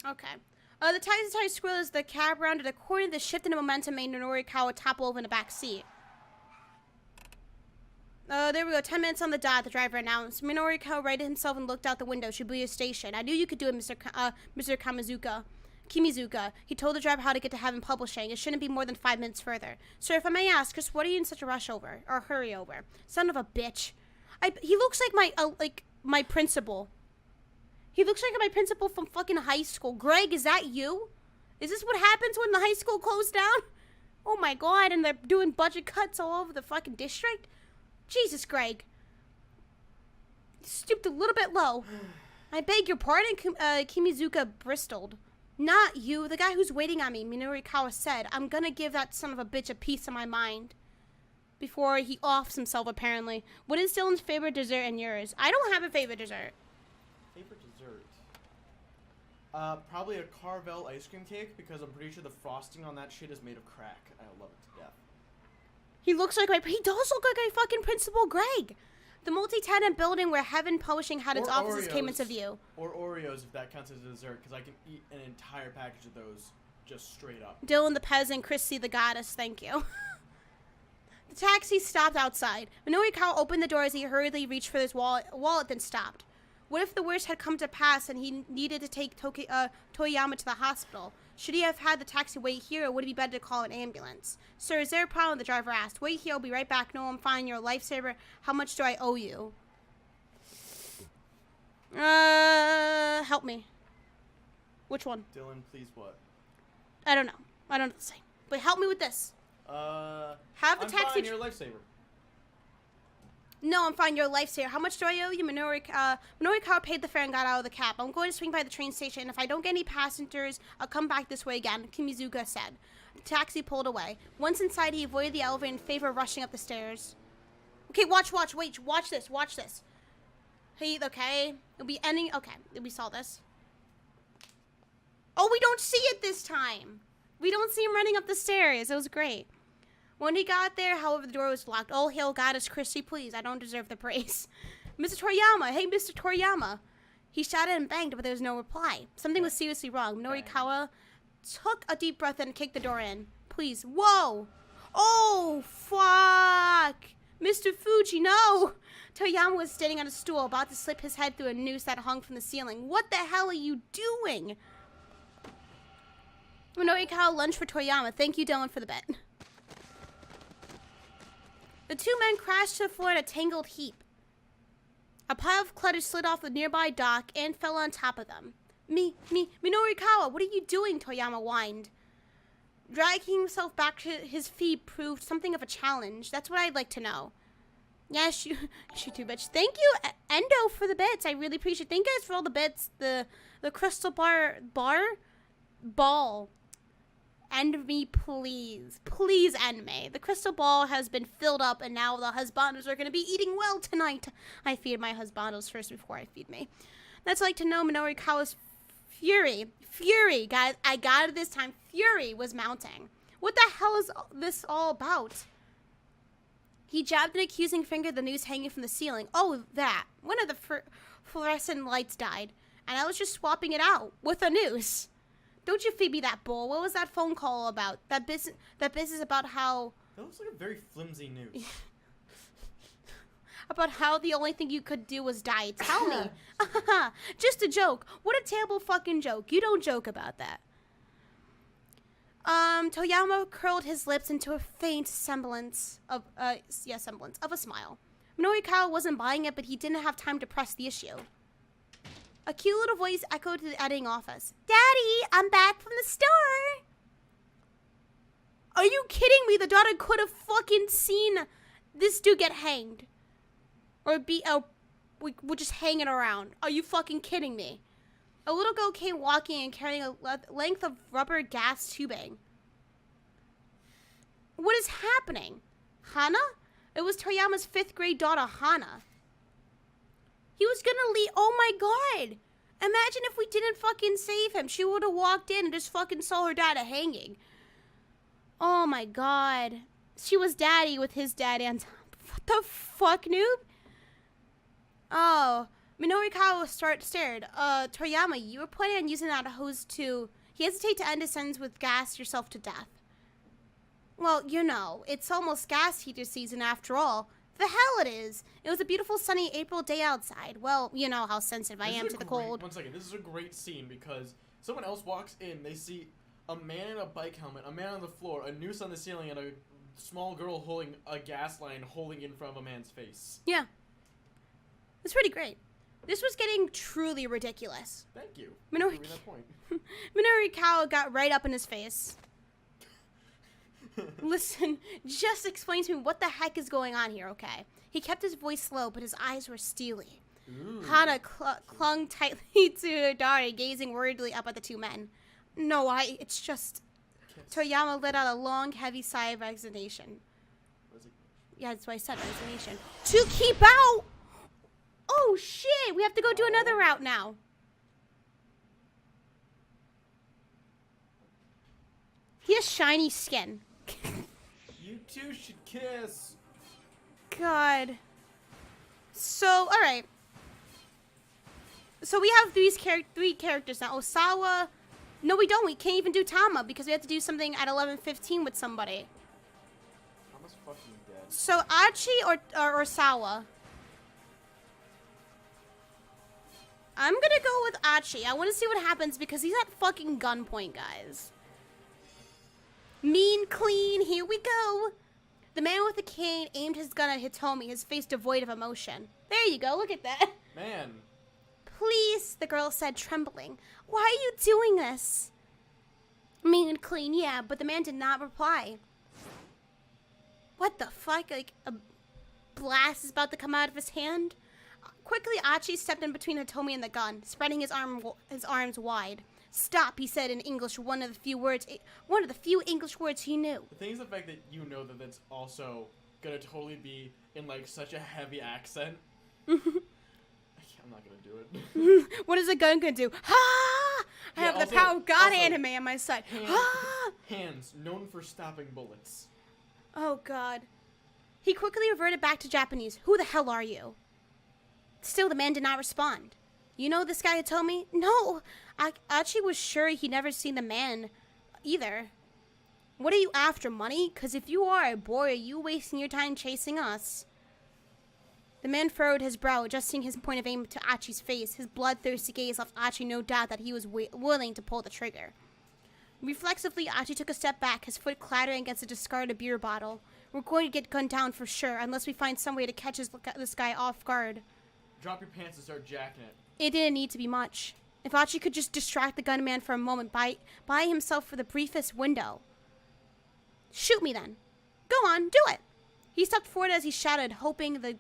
Okay. The taxi squirrel as the cab rounded a corner. The shift in the momentum made Norikawa topple over in the back seat. There we go. 10 minutes on the dot, the driver announced. Minorikawa righted himself and looked out the window. Shibuya Station. I knew you could do it, Mr. Kimizuka. He told the driver how to get to Heaven Publishing. It shouldn't be more than 5 minutes further. Sir, if I may ask, just what are you in such a rush over? Or hurry over? Son of a bitch. He looks like my principal. He looks like my principal from fucking high school. Greg, is that you? Is this what happens when the high school closed down? Oh my God, and they're doing budget cuts all over the fucking district? Jesus, Greg. You stooped a little bit low. I beg your pardon, Kimizuka bristled. Not you, the guy who's waiting on me, Minorikawa said. I'm gonna give that son of a bitch a piece of my mind. Before he offs himself, apparently. What is Dylan's favorite dessert and yours? I don't have a favorite dessert. Favorite dessert? Probably a Carvel ice cream cake because I'm pretty sure the frosting on that shit is made of crack. I love it to death. He looks like he does look like a fucking Principal Greg. The multi-tenant building where Heaven Publishing had its Or offices came Oreos. into view. Or Oreos if that counts as a dessert, because I can eat an entire package of those just straight up. Dylan the peasant, Chrissy the goddess, thank you. The taxi stopped outside. Norikawa opened the door as he hurriedly reached for his wallet then stopped. What if the worst had come to pass and he needed to take Toyama to the hospital? Should he have had the taxi wait here, or would it be better to call an ambulance? Sir, is there a problem? The driver asked. Wait here, I'll be right back. No, I'm fine. You're a lifesaver. How much do I owe you? Help me. Which one? Dylan, please what? I don't know. I don't know what to say. But help me with this. Have the I'm taxi. fine, you're a lifesaver. No, I'm fine. You're a lifesaver. How much do I owe you? Norikawa paid the fare and got out of the cab. I'm going to swing by the train station. If I don't get any passengers, I'll come back this way again, Kimizuka said. The taxi pulled away. Once inside, he avoided the elevator in favor of rushing up the stairs. Okay, watch, wait, watch this. Hey, okay. It'll be ending. Okay, we saw this. Oh, we don't see it this time. We don't see him running up the stairs. It was great. When he got there, however, the door was locked. Oh, hail goddess Christy, please. I don't deserve the praise. Mr. Toriyama. Hey, Mr. Toriyama. He shouted and banged, but there was no reply. Something was seriously wrong. Norikawa took a deep breath and kicked the door in. Please. Whoa. Oh, fuck. Mr. Fuji, no. Toriyama was standing on a stool, about to slip his head through a noose that hung from the ceiling. What the hell are you doing? Norikawa lunged for Toriyama. Thank you, Dylan, for the bet. The two men crashed to the floor in a tangled heap. A pile of clutter slid off the nearby dock and fell on top of them. Norikawa, what are you doing? Toriyama whined. Dragging himself back to his feet proved something of a challenge. That's what I'd like to know. Yes, you too, bitch. Thank you, Endo, for the bits. I really appreciate it. Thank you guys for all the bits. The crystal ball. End me, please. Please end me. The crystal ball has been filled up, and now the husbandos are going to be eating well tonight. I feed my husbandos first before I feed me. That's like to know Minorikawa's fury. Fury, guys. I got it this time. Fury was mounting. What the hell is this all about? He jabbed an accusing finger at the noose hanging from the ceiling. Oh, that. One of the fluorescent lights died, and I was just swapping it out with a noose. Don't you feed me that bull. What was that phone call about? That business about how... That looks like a very flimsy news. About how the only thing you could do was die. Tell me. Just a joke. What a terrible fucking joke. You don't joke about that. Toyama curled his lips into a faint semblance of a smile. Norikawa wasn't buying it, but he didn't have time to press the issue. A cute little voice echoed to the editing office. Daddy, I'm back from the store. Are you kidding me? The daughter could have fucking seen this dude get hanged. Or we're just hanging around. Are you fucking kidding me? A little girl came walking and carrying a length of rubber gas tubing. What is happening? Hana? It was Toyama's 5th grade daughter, Hana. He was gonna leave. Oh my god. Imagine if we didn't fucking save him. She would have walked in and just fucking saw her dad hanging. Oh my god. She was daddy with his daddy on top. What the fuck, noob? Oh. Minorikawa stared. Toriyama, you were planning on using that hose to... He hesitated to end his sentence with gas yourself to death. Well, you know, it's almost gas heater season after all. The hell it is. It was a beautiful sunny April day outside. Well, you know how sensitive I am to the cold. One second, this is a great scene because someone else walks in, they see a man in a bike helmet, a man on the floor, a noose on the ceiling, and a small girl holding a gas line holding in front of a man's face. Yeah. It's pretty great. This was getting truly ridiculous. Thank you. Minorikawa got right up in his face. Listen, just explain to me what the heck is going on here, okay? He kept his voice low, but his eyes were steely. Ooh. Hana clung tightly to her daughter, gazing worriedly up at the two men. No, it's just... Kiss. Toyama let out a long, heavy sigh of resignation. Yeah, that's what I said, resignation. To keep out! Oh, shit! We have to go do another route now. He has shiny skin. You two should kiss. God. So, alright. So we have three characters now. Osawa. No, we don't. We can't even do Tama because we have to do something at 11:15 with somebody. Tama's fucking dead. So Achi or Osawa? I'm gonna go with Achi. I want to see what happens because he's at fucking gunpoint, guys. Mean, clean, here we go. The man with the cane aimed his gun at Hitomi, his face devoid of emotion. There you go, look at that. Man. Please, the girl said, trembling. Why are you doing this? Mean and clean, yeah, but the man did not reply. What the fuck? Like, a blast is about to come out of his hand? Quickly, Achi stepped in between Hitomi and the gun, spreading his arms wide. Stop, he said in English, one of the few English words he knew. The thing is the fact that you know that that's also gonna totally be in like such a heavy accent. I'm not gonna do it. What is a gun gonna do? Ha! I have the power of God anime on my side. Ha! Hands known for stopping bullets. Oh God. He quickly reverted back to Japanese. Who the hell are you? Still, the man did not respond. You know this guy Hitomi? No. Achi was sure he'd never seen the man either. What are you after, money? Because if you are, boy, are you wasting your time chasing us. The man furrowed his brow, adjusting his point of aim to Achi's face. His bloodthirsty gaze left Achi no doubt that he was willing to pull the trigger. Reflexively, Achi took a step back, his foot clattering against a discarded beer bottle. We're going to get gunned down for sure, unless we find some way to catch this guy off guard. Drop your pants and start jacking it. It didn't need to be much. If Achi could just distract the gunman for a moment by himself for the briefest window. Shoot me then. Go on, do it. He stepped forward as he shouted, hoping the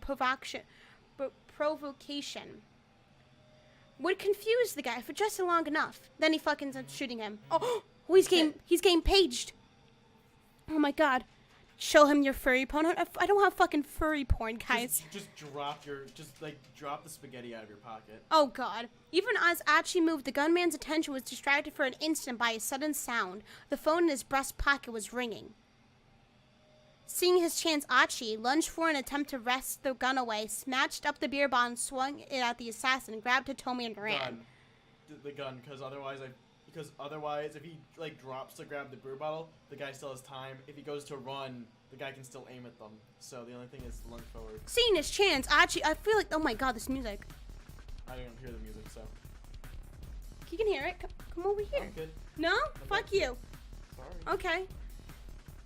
provocation would confuse the guy for just long enough. Then he fucking started shooting him. Oh, he's getting paged. Oh my God. Show him your furry porn. I don't have fucking furry porn, guys. Just drop the spaghetti out of your pocket. Oh God. Even as Achi moved, the gunman's attention was distracted for an instant by a sudden sound. The phone in his breast pocket was ringing. Seeing his chance, Achi lunged for an attempt to wrest the gun away, snatched up the beer bottle, swung it at the assassin, grabbed Hitomi and ran. The gun, because otherwise, if he like drops to grab the beer bottle, the guy still has time. If he goes to run, the guy can still aim at them. So the only thing is to lunge forward. Seeing his chance, Achi, I feel like, oh my God, this music. I don't hear the music, so. You can hear it. Come over here. I'm good. No? Fuck you. Sorry. Okay.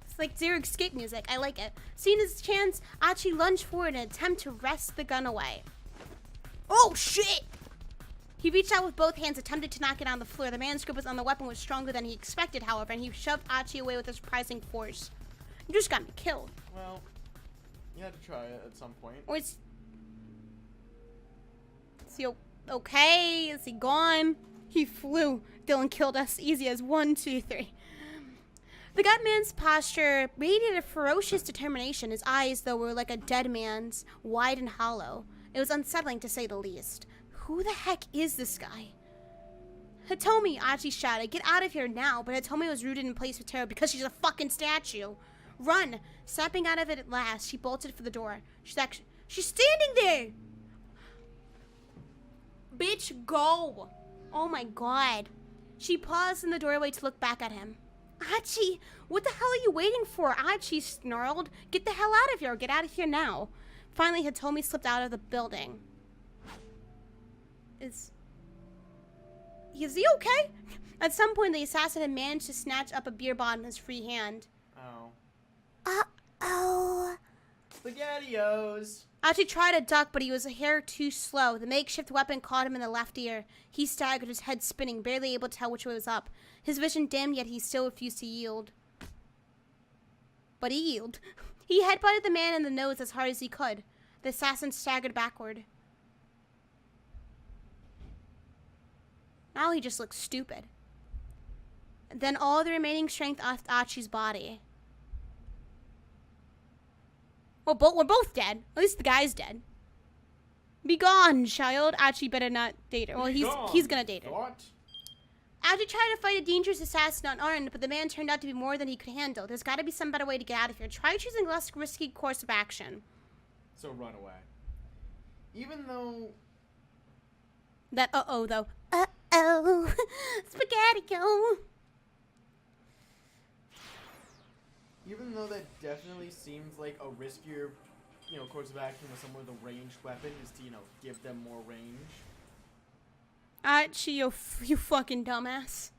It's like Zero Escape music. I like it. Seeing his chance, Achi lunged forward in an attempt to wrest the gun away. Oh, shit! He reached out with both hands, attempted to knock it on the floor. The man's grip on the weapon was stronger than he expected, however, and he shoved Achi away with a surprising force. You just got me killed. Well, you had to try it at some point. Or is he okay? Is he gone? He flew. Dylan killed us. Easy as 1, 2, 3. The gunman's posture radiated ferocious determination. His eyes, though, were like a dead man's, wide and hollow. It was unsettling, to say the least. Who the heck is this guy? Hitomi, Achi shouted. Get out of here now. But Hitomi was rooted in place with terror because she's a fucking statue. Run! Snapping out of it at last, she bolted for the door. She's standing there! Bitch, go! Oh my God. She paused in the doorway to look back at him. Achi, what the hell are you waiting for? Achi snarled. Get the hell out of here. Get out of here now. Finally, Hitomi slipped out of the building. Is he okay? At some point, the assassin had managed to snatch up a beer bottle in his free hand. Oh. Uh-oh. SpaghettiOs! Achi tried to duck, but he was a hair too slow. The makeshift weapon caught him in the left ear. He staggered, his head spinning, barely able to tell which way was up. His vision dimmed, yet he still refused to yield. But he yielded. He headbutted the man in the nose as hard as he could. The assassin staggered backward. Now he just looks stupid. Then all the remaining strength left Achi's body. Well, we're both dead. At least the guy's dead. Be gone, child. Achi better not date her. Well, he's gonna date her. What? After trying to fight a dangerous assassin unarmed, but the man turned out to be more than he could handle. There's got to be some better way to get out of here. Try choosing a less risky course of action. So run away. Even though... That uh-oh, though. Uh-oh. Spaghetti-o. Even though that definitely seems like a riskier, course of action with someone with a ranged weapon is to, give them more range. Archie, you fucking dumbass.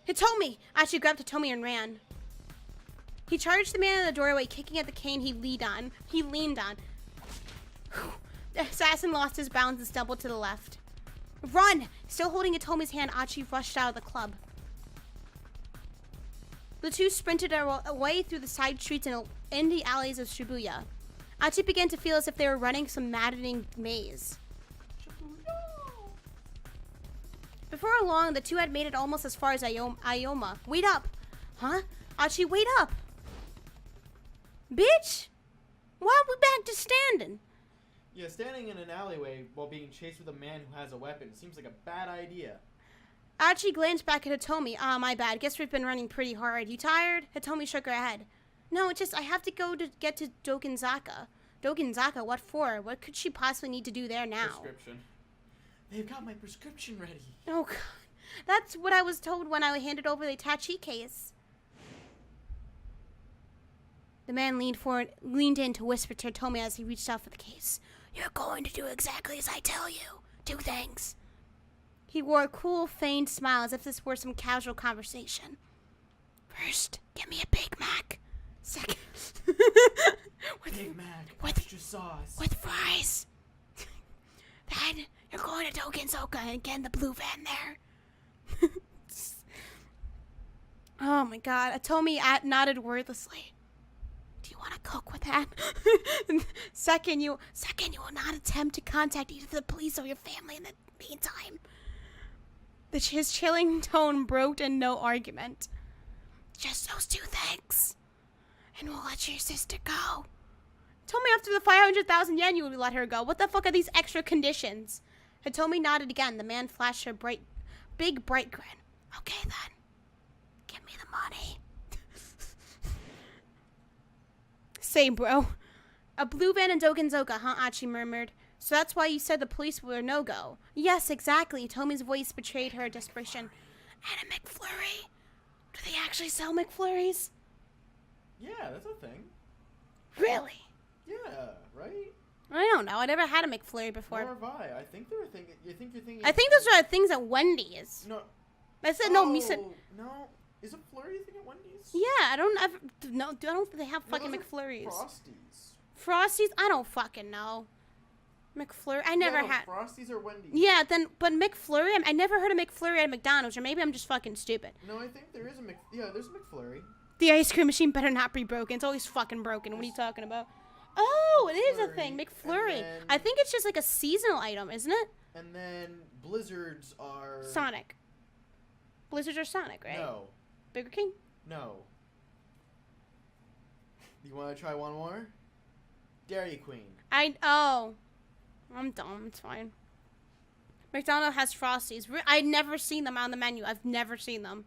Hitomi! Archie grabbed Hitomi and ran. He charged the man in the doorway, kicking at the cane he leaned on. The assassin lost his balance and stumbled to the left. Run! Still holding Hitomi's hand, Archie rushed out of the club. The two sprinted away through the side streets and in the alleys of Shibuya. Archie began to feel as if they were running some maddening maze. Before long, the two had made it almost as far as Ioma. Wait up! Huh? Archie, wait up! Bitch! Why are we back to standing? Yeah, standing in an alleyway while being chased with a man who has a weapon seems like a bad idea. Archie glanced back at Hitomi. Ah, my bad. Guess we've been running pretty hard. You tired? Hitomi shook her head. No, it's just I have to go to get to Dokinzaka. Dokinzaka? What for? What could she possibly need to do there now? Prescription. They've got my prescription ready. Oh, God. That's what I was told when I handed over the Tachi case. The man leaned in to whisper to Hitomi as he reached out for the case. You're going to do exactly as I tell you. Two things. He wore a cool, feigned smile as if this were some casual conversation. First, give me a Big Mac. Second, Big Mac, with extra sauce. with fries. Then, you're going to Dokinzoka and get in the blue van there. Oh my God. Hitomi nodded wordlessly. Do you want to cook with that? Second, you will not attempt to contact either the police or your family in the meantime. His chilling tone broke in no argument. Just those two things. And we'll let your sister go. Told me after the 500,000 yen you would let her go. What the fuck are these extra conditions? Hitomi nodded again. The man flashed her big bright grin. Okay then. Give me the money. Say, bro. A blue van in Dokinzoka, huh? Achi murmured. So that's why you said the police were a no-go. Yes, exactly. Tomi's voice betrayed her desperation. And a McFlurry? Do they actually sell McFlurries? Yeah, that's a thing. Really? Yeah, right? I don't know. I never had a McFlurry before. Nor have I. I think they were thinking. You think you're thinking? I think those are things at Wendy's. No. I said Oh, no. Me said no. Is a flurry a thing at Wendy's? yeah. I don't ever. No, I don't think they have No, fucking those are McFlurries. Frosties. Frosties? I don't fucking know. McFlurry? I never Yeah, no, had. Frosties or Wendy's. Yeah, but McFlurry? I never heard of McFlurry at McDonald's, or maybe I'm just fucking stupid. No, I think there is a there's a McFlurry. The ice cream machine better not be broken. It's always fucking broken. What are you talking about? Oh, it is a thing. McFlurry. then- I think it's just like a seasonal item, isn't it? And then Blizzards are Sonic. Blizzards are Sonic, right? No. Burger King? No. You want to try one more? Dairy Queen. I'm dumb. It's fine. McDonald's has Frosties. I've never seen them on the menu. I've never seen them.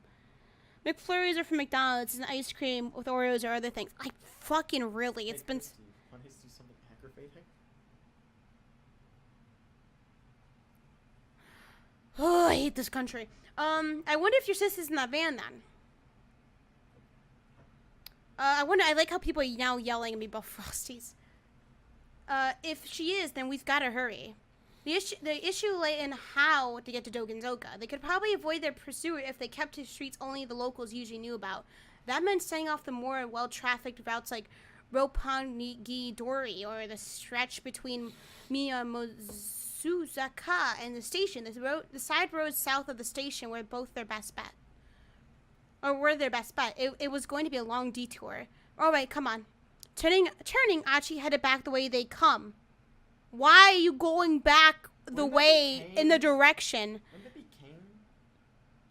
McFlurries are from McDonald's. It's an ice cream with Oreos or other things. I fucking really. It's been. Steve, want to do something aggravating? Oh, I hate this country. I wonder if your sister's in that van then. I wonder. I like how people are now yelling at me about Frosties. If she is, then we've got to hurry. The issue lay in how to get to Dokinzoka. They could probably avoid their pursuer if they kept to streets only the locals usually knew about. That meant staying off the more well-trafficked routes like Roppongi-dori or the stretch between Miyamozuzaka and the station. The side roads south of the station were both their best bet. Or were their best bet. It was going to be a long detour. All right, come on. Turning, Achi headed back the way they come. Why are you going back the way in the direction? Wouldn't that be came?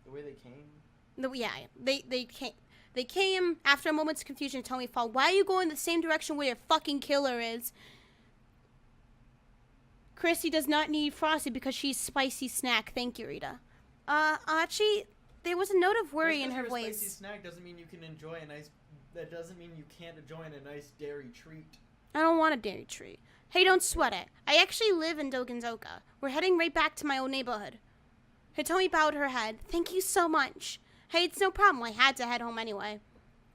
The way they came? Yeah, they came after a moment's confusion. Told me, "Why are you going the same direction where your fucking killer is?" Christy does not need Frosty because she's spicy snack. Thank you, Rita. Archie, there was a note of worry in her Spicy voice. snack doesn't mean you can enjoy a nice. That doesn't mean you can't enjoy a nice dairy treat. I don't want a dairy treat. Hey, don't sweat it. I actually live in Dogenzoka. We're heading right back to my old neighborhood. Hitomi bowed her head. Thank you so much. Hey, it's no problem. I had to head home anyway.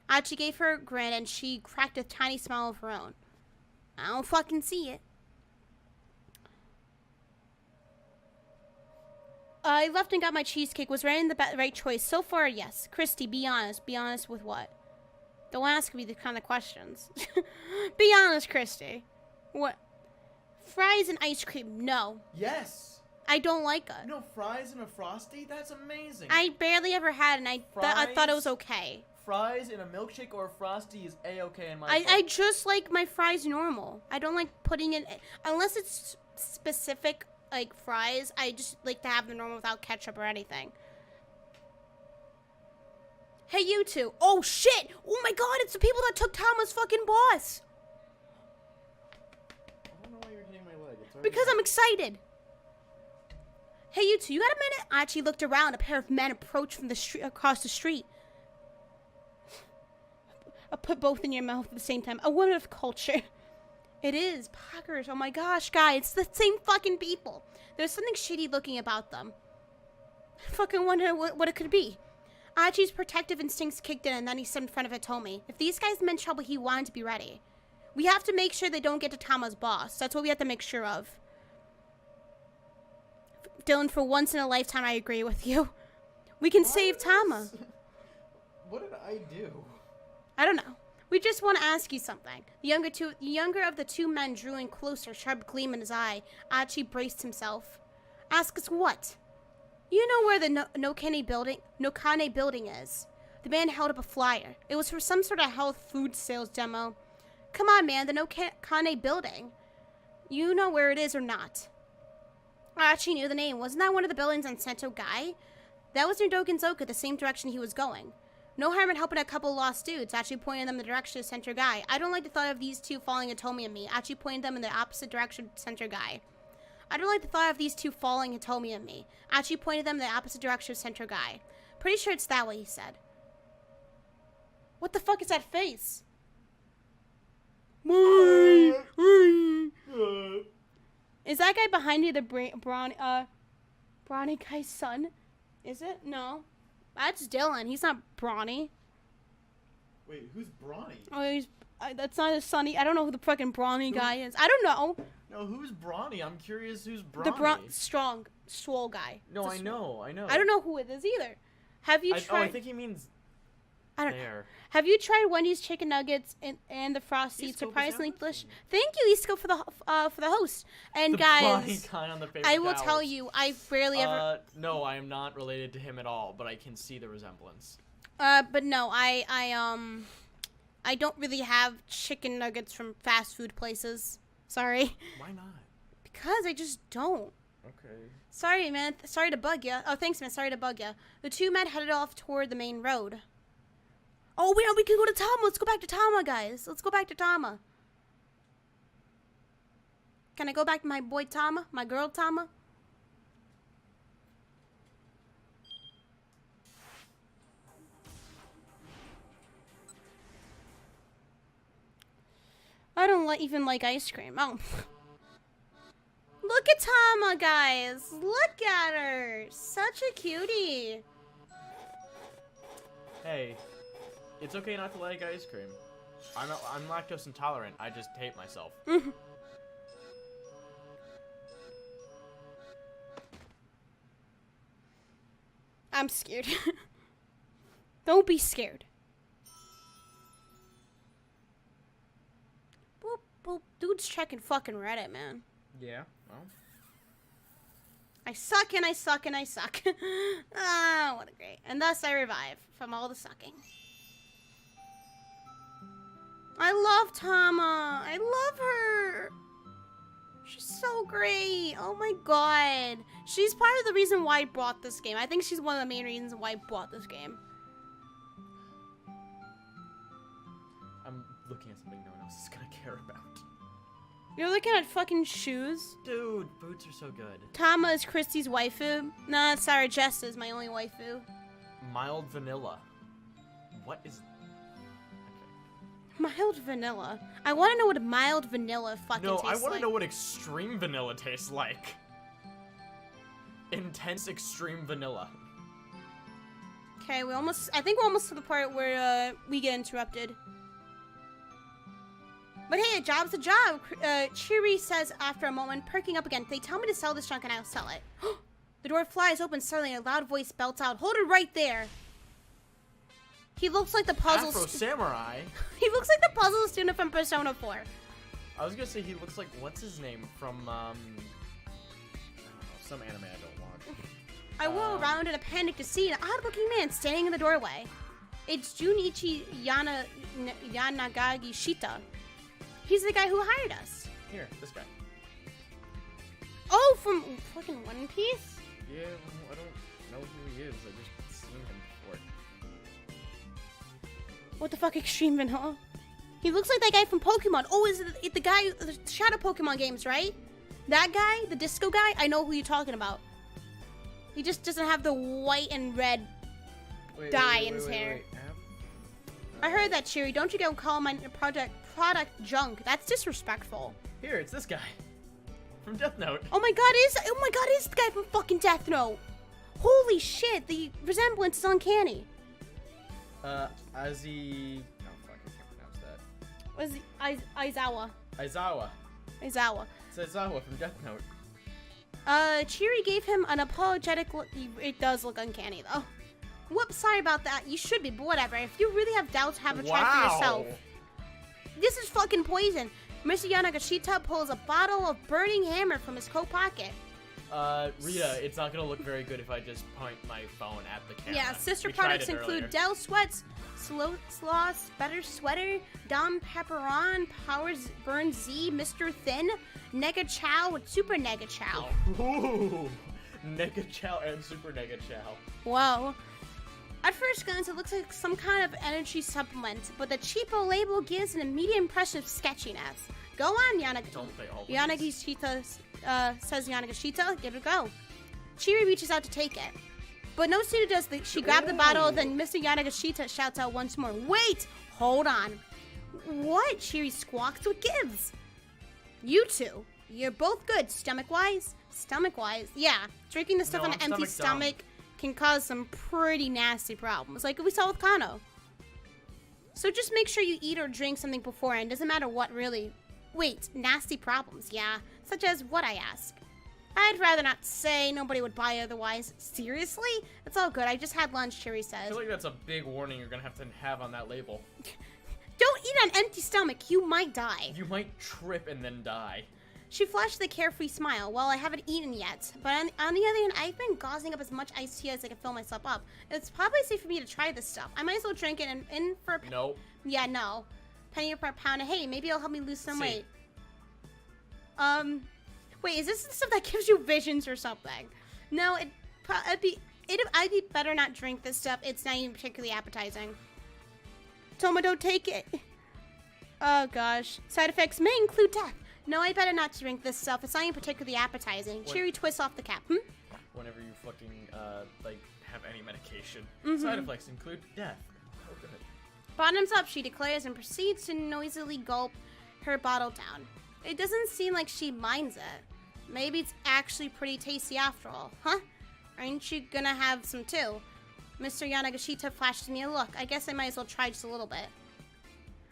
Archie gave her a grin and she cracked a tiny smile of her own. I don't fucking see it. I left and got my cheesecake. Was Ryan the right choice? So far, yes. Christy, be honest. Be honest with what? Don't ask me the kind of questions. Be honest, Christy. What? Fries and ice cream? No. Yes. I don't like it. No fries and a Frosty? That's amazing. I barely ever had, and I thought it was Fries? okay. Fries in a milkshake or a Frosty is a-okay in my I just like my fries normal. I don't like putting it unless it's specific like fries. I just like to have them normal without ketchup or anything. Hey, you two. Oh shit! Oh my god! It's the people that took Tama's fucking boss. I don't know why you're hitting my leg. It's already Because I'm excited. Hey, you two. You got a minute? Archie looked around. A pair of men approached from the street across the street. I'll put both in your mouth at the same time. A woman of culture. It is. Poggers. Oh my gosh, guys. It's the same fucking people. There's something shady looking about them. I fucking wonder what it could be. Archie's protective instincts kicked in and then he stood in front of Hitomi. If these guys meant trouble, he wanted to be ready. We have to make sure they don't get to Tama's boss. That's what we have to make sure of. Dylan, for once in a lifetime, I agree with you. We can save Tama. What did I do? I don't know. We just want to ask you something. The younger of the two men drew in closer, sharp gleam in his eye. Archie braced himself. Ask us what? You know where the Nokane building is. The man held up a flyer. It was for some sort of health food sales demo. Come on, man, the Nokane building. You know where it is or not? Archie knew the name. Wasn't that one of the buildings on Sento Gai? That was near Dogenzoka, the same direction he was going. No harm in helping a couple lost dudes. Actually pointed them in the direction of Center Guy. I don't like the thought of these two following Hitomi and me. Actually pointed them in the opposite direction of Center Guy. I don't like the thought of these two following Hitomi and me. Actually pointed them in the opposite direction of Center Guy. Pretty sure it's that way, he said. What the fuck is that face? Is that guy behind you the brawny guy's son? Is it? No. That's Dylan. He's not brawny. Wait, who's Brawny? Oh, he's that's not his son. I don't know who the fucking brawny guy is. I don't know. No, who's Brawny? I'm curious who's Brawny. The strong, swole guy. No, I know. I don't know who it is either. Have you tried? Oh, I think he means I don't know. there. Have you tried Wendy's chicken nuggets and the Frosty? Isco, Surprisingly was that delicious. Thank you, Isco, for the host. And The Brawny guys, guy on the paper I will towels. tell you, I rarely ever. No, I am not related to him at all, but I can see the resemblance. But no, I don't really have chicken nuggets from fast food places. Sorry. Why not? Because I just don't. Okay. Sorry, man. Sorry to bug you. Oh, thanks, man. Sorry to bug you. The two men headed off toward the main road. Oh, wait, we can go to Tama. Let's go back to Tama, guys. Let's go back to Tama. Can I go back to my boy Tama? My girl Tama? I don't even like ice cream. Oh. Look at Tama, guys. Look at her. Such a cutie. Hey, it's okay not to like ice cream. I'm lactose intolerant. I just hate myself. I'm scared. Don't be scared. Boop, boop. Dude's checking fucking Reddit, man. Yeah. Well. I suck and I suck and I suck. Ah, what a great. And thus I revive from all the sucking. I love Tama. I love her. She's so great. Oh my god. She's part of the reason why I bought this game. I think she's one of the main reasons why I bought this game. I'm looking at something no one else is gonna care about. You're looking at fucking shoes. Dude, boots are so good. Tama is Christy's waifu. Nah, sorry, Jess is my only waifu. Mild vanilla. What is... Mild vanilla. I want to know what mild vanilla fucking No, tastes I want to like. know what extreme vanilla tastes like. Intense extreme vanilla. Okay, I think we're almost to the part where we get interrupted. But hey, a job's a job, Chiri says after a moment, perking up again. They tell me to sell this junk and I'll sell it. The door flies open suddenly and a loud voice belts out, "Hold it right there!" He looks like the puzzle... Afro Samurai? He looks like the puzzle student from Persona 4. I was gonna say he looks like, what's his name from, I don't know, some anime I don't watch. I whirl around in a panic to see an odd-looking man standing in the doorway. It's Junichi Yanagagi Shita. He's the guy who hired us. Here, this guy. Oh, from fucking One Piece? Yeah, well, I don't know who he is. I just seen him before. What the fuck, Extreme Vanilla? He looks like that guy from Pokemon. Oh, is it the guy, the Shadow Pokemon games, right? That guy, the disco guy? I know who you're talking about. He just doesn't have the white and red dye in his hair. I heard that, Chiri. Don't you go call my product junk. That's disrespectful. Here, it's this guy. From Death Note. Oh my god, it's the guy from fucking Death Note. Holy shit, the resemblance is uncanny. Azi... Oh, fuck, I can't pronounce that. Was Aizawa. Aizawa. Aizawa. It's Aizawa from Death Note. Chiri gave him an apologetic look. It does look uncanny, though. Whoops, sorry about that. You should be, but whatever. If you really have doubts, have a try for yourself. This is fucking poison. Mr. Yanagashita pulls a bottle of burning hammer from his coat pocket. Rita, it's not gonna look very good if I just point my phone at the camera. Yeah, sister We tried products it include earlier. Dell Sweats, Sloss, Better Sweater, Dom Pepperon, Powers Burn Z, Mr. Thin, Nega Chow with Super Nega Chow. Ooh, Nega Chow and Super Nega Chow. Whoa. At first glance, it looks like some kind of energy supplement, but the cheapo label gives an immediate impression of sketchiness. Go on, Don't they always? Yanagashita, says Yanagashita, give it a go. Chiri reaches out to take it. But no sooner does she grab the bottle than Mr. Yanagashita shouts out once more, "Wait! Hold on." What? Chiri squawks. What gives? You two. You're both good, stomach-wise. Stomach-wise? Yeah. Drinking the stuff No, on an I'm empty stomach stomach can cause some pretty nasty problems, like we saw with Kano. So just make sure you eat or drink something beforehand. Doesn't matter what, really. Wait, nasty problems, yeah. Such as what, I ask? I'd rather not say. Nobody would buy otherwise. Seriously? It's all good. I just had lunch, Chiri I says. feel like that's a big warning you're gonna have on that label. Don't eat on an empty stomach. You might die. You might trip and then die. She flashed the carefree smile. Well, I haven't eaten yet. But on the other hand, I've been gauzing up as much iced tea as I can fill myself up. It's probably safe for me to try this stuff. I might as well drink it in for a... Nope. Yeah, no. Penny per pound. Hey, maybe it'll help me lose some weight. Wait, is this the stuff that gives you visions or something? No, I'd be better not drink this stuff. It's not even particularly appetizing. Toma, don't take it. Oh, gosh. Side effects may include death. No, I better not drink this stuff. It's not even particularly appetizing. Chiri twists off the cap. Whenever you fucking, like, have any medication. Mm-hmm. Side effects include death. Oh, good. Bottoms up, she declares, and proceeds to noisily gulp her bottle down. It doesn't seem like she minds it. Maybe it's actually pretty tasty after all, huh? Aren't you gonna have some too? Mr. Yanagashita flashed me a look. I guess I might as well try just a little bit.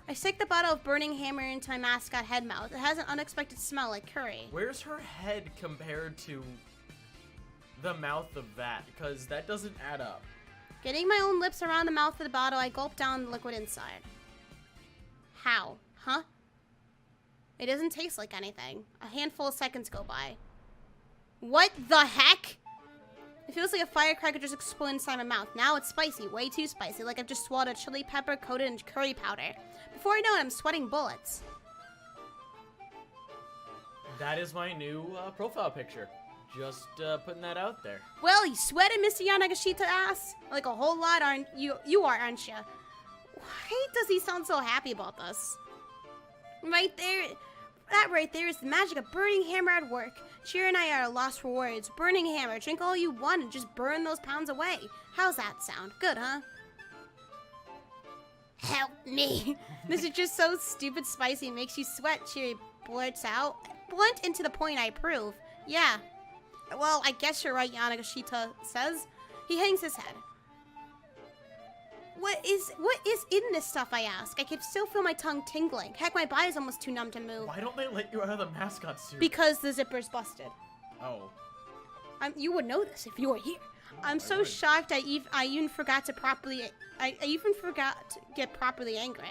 I stick the bottle of burning hammer into my mascot head mouth. It has an unexpected smell like curry. Where's her head compared to the mouth of that? Because that doesn't add up. Getting my own lips around the mouth of the bottle, I gulp down the liquid inside. How? Huh? It doesn't taste like anything. A handful of seconds go by. What the heck? It feels like a firecracker just exploded inside my mouth. Now it's spicy, way too spicy, like I've just swallowed a chili pepper coated in curry powder. Before I know it, I'm sweating bullets. That is my new profile picture. Just putting that out there. Well, you sweated, Mr. Yanagashita ass? Like a whole lot, aren't you? You are, aren't you? Why does he sound so happy about this? Right there. That right there is the magic of burning hammer at work. Cheer and I are lost for words. Burning hammer. Drink all you want and just burn those pounds away. How's that sound? Good, huh? Help me. This is just so stupid spicy. It makes you sweat. Cheery blurts out. Blunt into the point, I approve. Yeah. Well, I guess you're right, Yanagashita says. He hangs his head. What is in this stuff, I ask? I can still feel my tongue tingling. Heck, my body's almost too numb to move. Why don't they let you out of the mascot suit? Because the zipper's busted. Oh. You would know this if you were here. I'm I so would. shocked I even forgot to properly... I even forgot to get properly angry.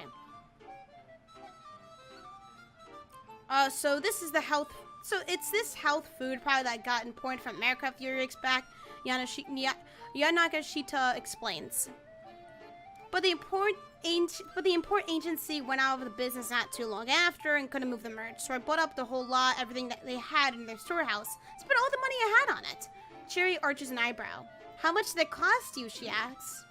So this is the health... So it's this health food probably that got imported from America a few weeks back. Yanagashita explains. But the import agency went out of the business not too long after and couldn't move the merch. So I bought up the whole lot, everything that they had in their storehouse. Spent all the money I had on it. Cherry arches an eyebrow. How much did it cost you, she asks.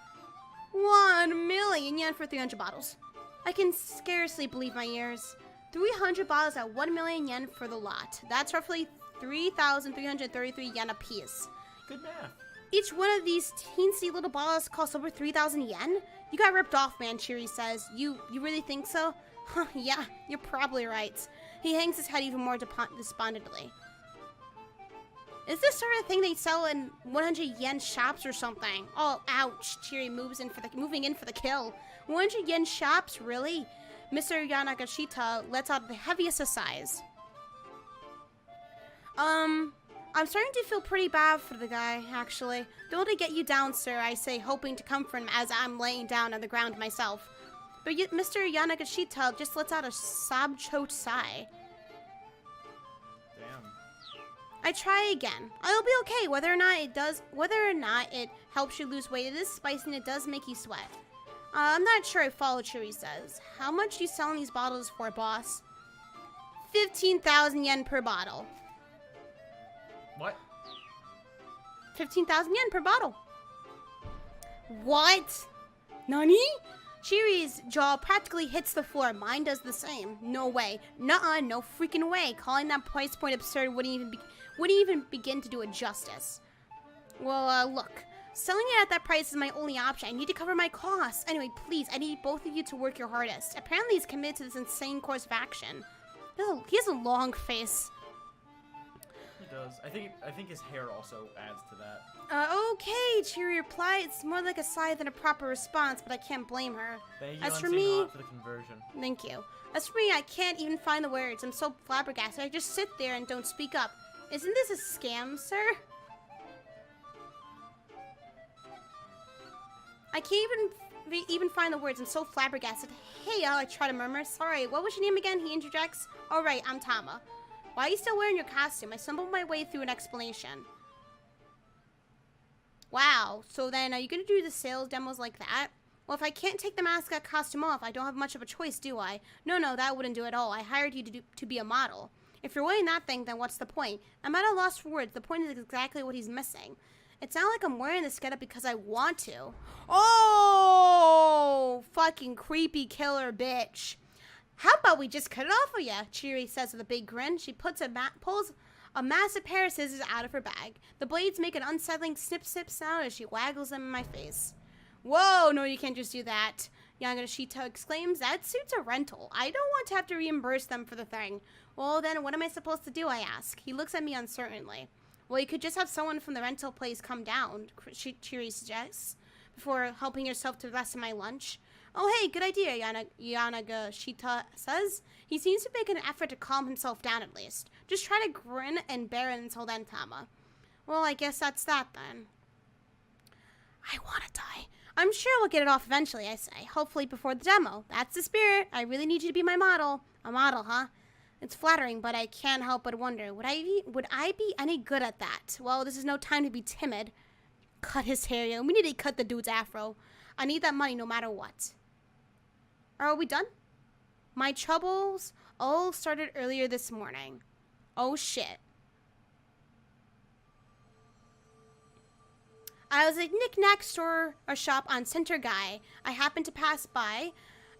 1 million yen for 300 bottles. I can scarcely believe my ears. 300 bottles at 1 million yen for the lot. That's roughly 3,333 yen a piece. Good math. Each one of these teensy little bottles costs over 3,000 yen? You got ripped off, man, Cheery says. You really think so? Huh, yeah, you're probably right. He hangs his head even more despondently. Is this sort of thing they sell in 100 yen shops or something? Oh, ouch. Cheery moving in for the kill. 100 yen shops, really? Mr. Yanagashita lets out the heaviest of sighs. I'm starting to feel pretty bad for the guy, actually. Don't to get you down, sir, I say, hoping to comfort him as I'm laying down on the ground myself. But Mr. Yanagashita just lets out a sob-choked sigh. Damn. I try again. I'll be okay, whether or not it helps you lose weight. It is spicy and it does make you sweat. I'm not sure I follow, Cheery says. How much are you selling these bottles for, boss? 15,000 yen per bottle. What? 15,000 yen per bottle. What? Nani? Cheery's jaw practically hits the floor. Mine does the same. No way. Nuh-uh, no freaking way. Calling that price point absurd wouldn't even begin to do it justice. Well, look. Selling it at that price is my only option. I need to cover my costs. Anyway, please, I need both of you to work your hardest. Apparently he's committed to this insane course of action. He has a long face. He does. I think his hair also adds to that. Okay, Cheery replied. It's more like a sigh than a proper response, but I can't blame her. Thank you, As for Unseen me, Hot, for the conversion. thank you. As for me, I can't even find the words. I'm so flabbergasted. I just sit there and don't speak up. Isn't this a scam, sir? I can't even find the words. I'm so flabbergasted. Hey, I try to murmur. Sorry, what was your name again? He interjects. All right, I'm Tama. Why are you still wearing your costume? I stumbled my way through an explanation. Wow, so then are you going to do the sales demos like that? Well, if I can't take the mascot costume off, I don't have much of a choice, do I? No, that wouldn't do at all. I hired you to be a model. If you're wearing that thing, then what's the point? I'm at a loss for words. The point is exactly what he's missing. It's not like I'm wearing this getup because I want to. Oh, fucking creepy killer bitch. How about we just cut it off for ya? Cheery says with a big grin. She pulls a massive pair of scissors out of her bag. The blades make an unsettling snip-snip sound as she waggles them in my face. Whoa, no, you can't just do that. Yanagashita exclaims, that suit's a rental. I don't want to have to reimburse them for the thing. Well, then what am I supposed to do, I ask. He looks at me uncertainly. Well, you could just have someone from the rental place come down, Cheery suggests, before helping yourself to the rest of my lunch. Oh, hey, good idea, Yanagashita says. He seems to make an effort to calm himself down at least. Just try to grin and bear it until then, Tama. Well, I guess that's that then. I want to die. I'm sure we'll get it off eventually, I say. Hopefully before the demo. That's the spirit. I really need you to be my model. A model, huh? It's flattering, but I can't help but wonder, would I be any good at that? Well, this is no time to be timid. Cut his hair, yo. We need to cut the dude's afro. I need that money no matter what. Are we done? My troubles all started earlier this morning. Oh, shit. I was at a knick-knack store or shop on Center Guy. I happened to pass by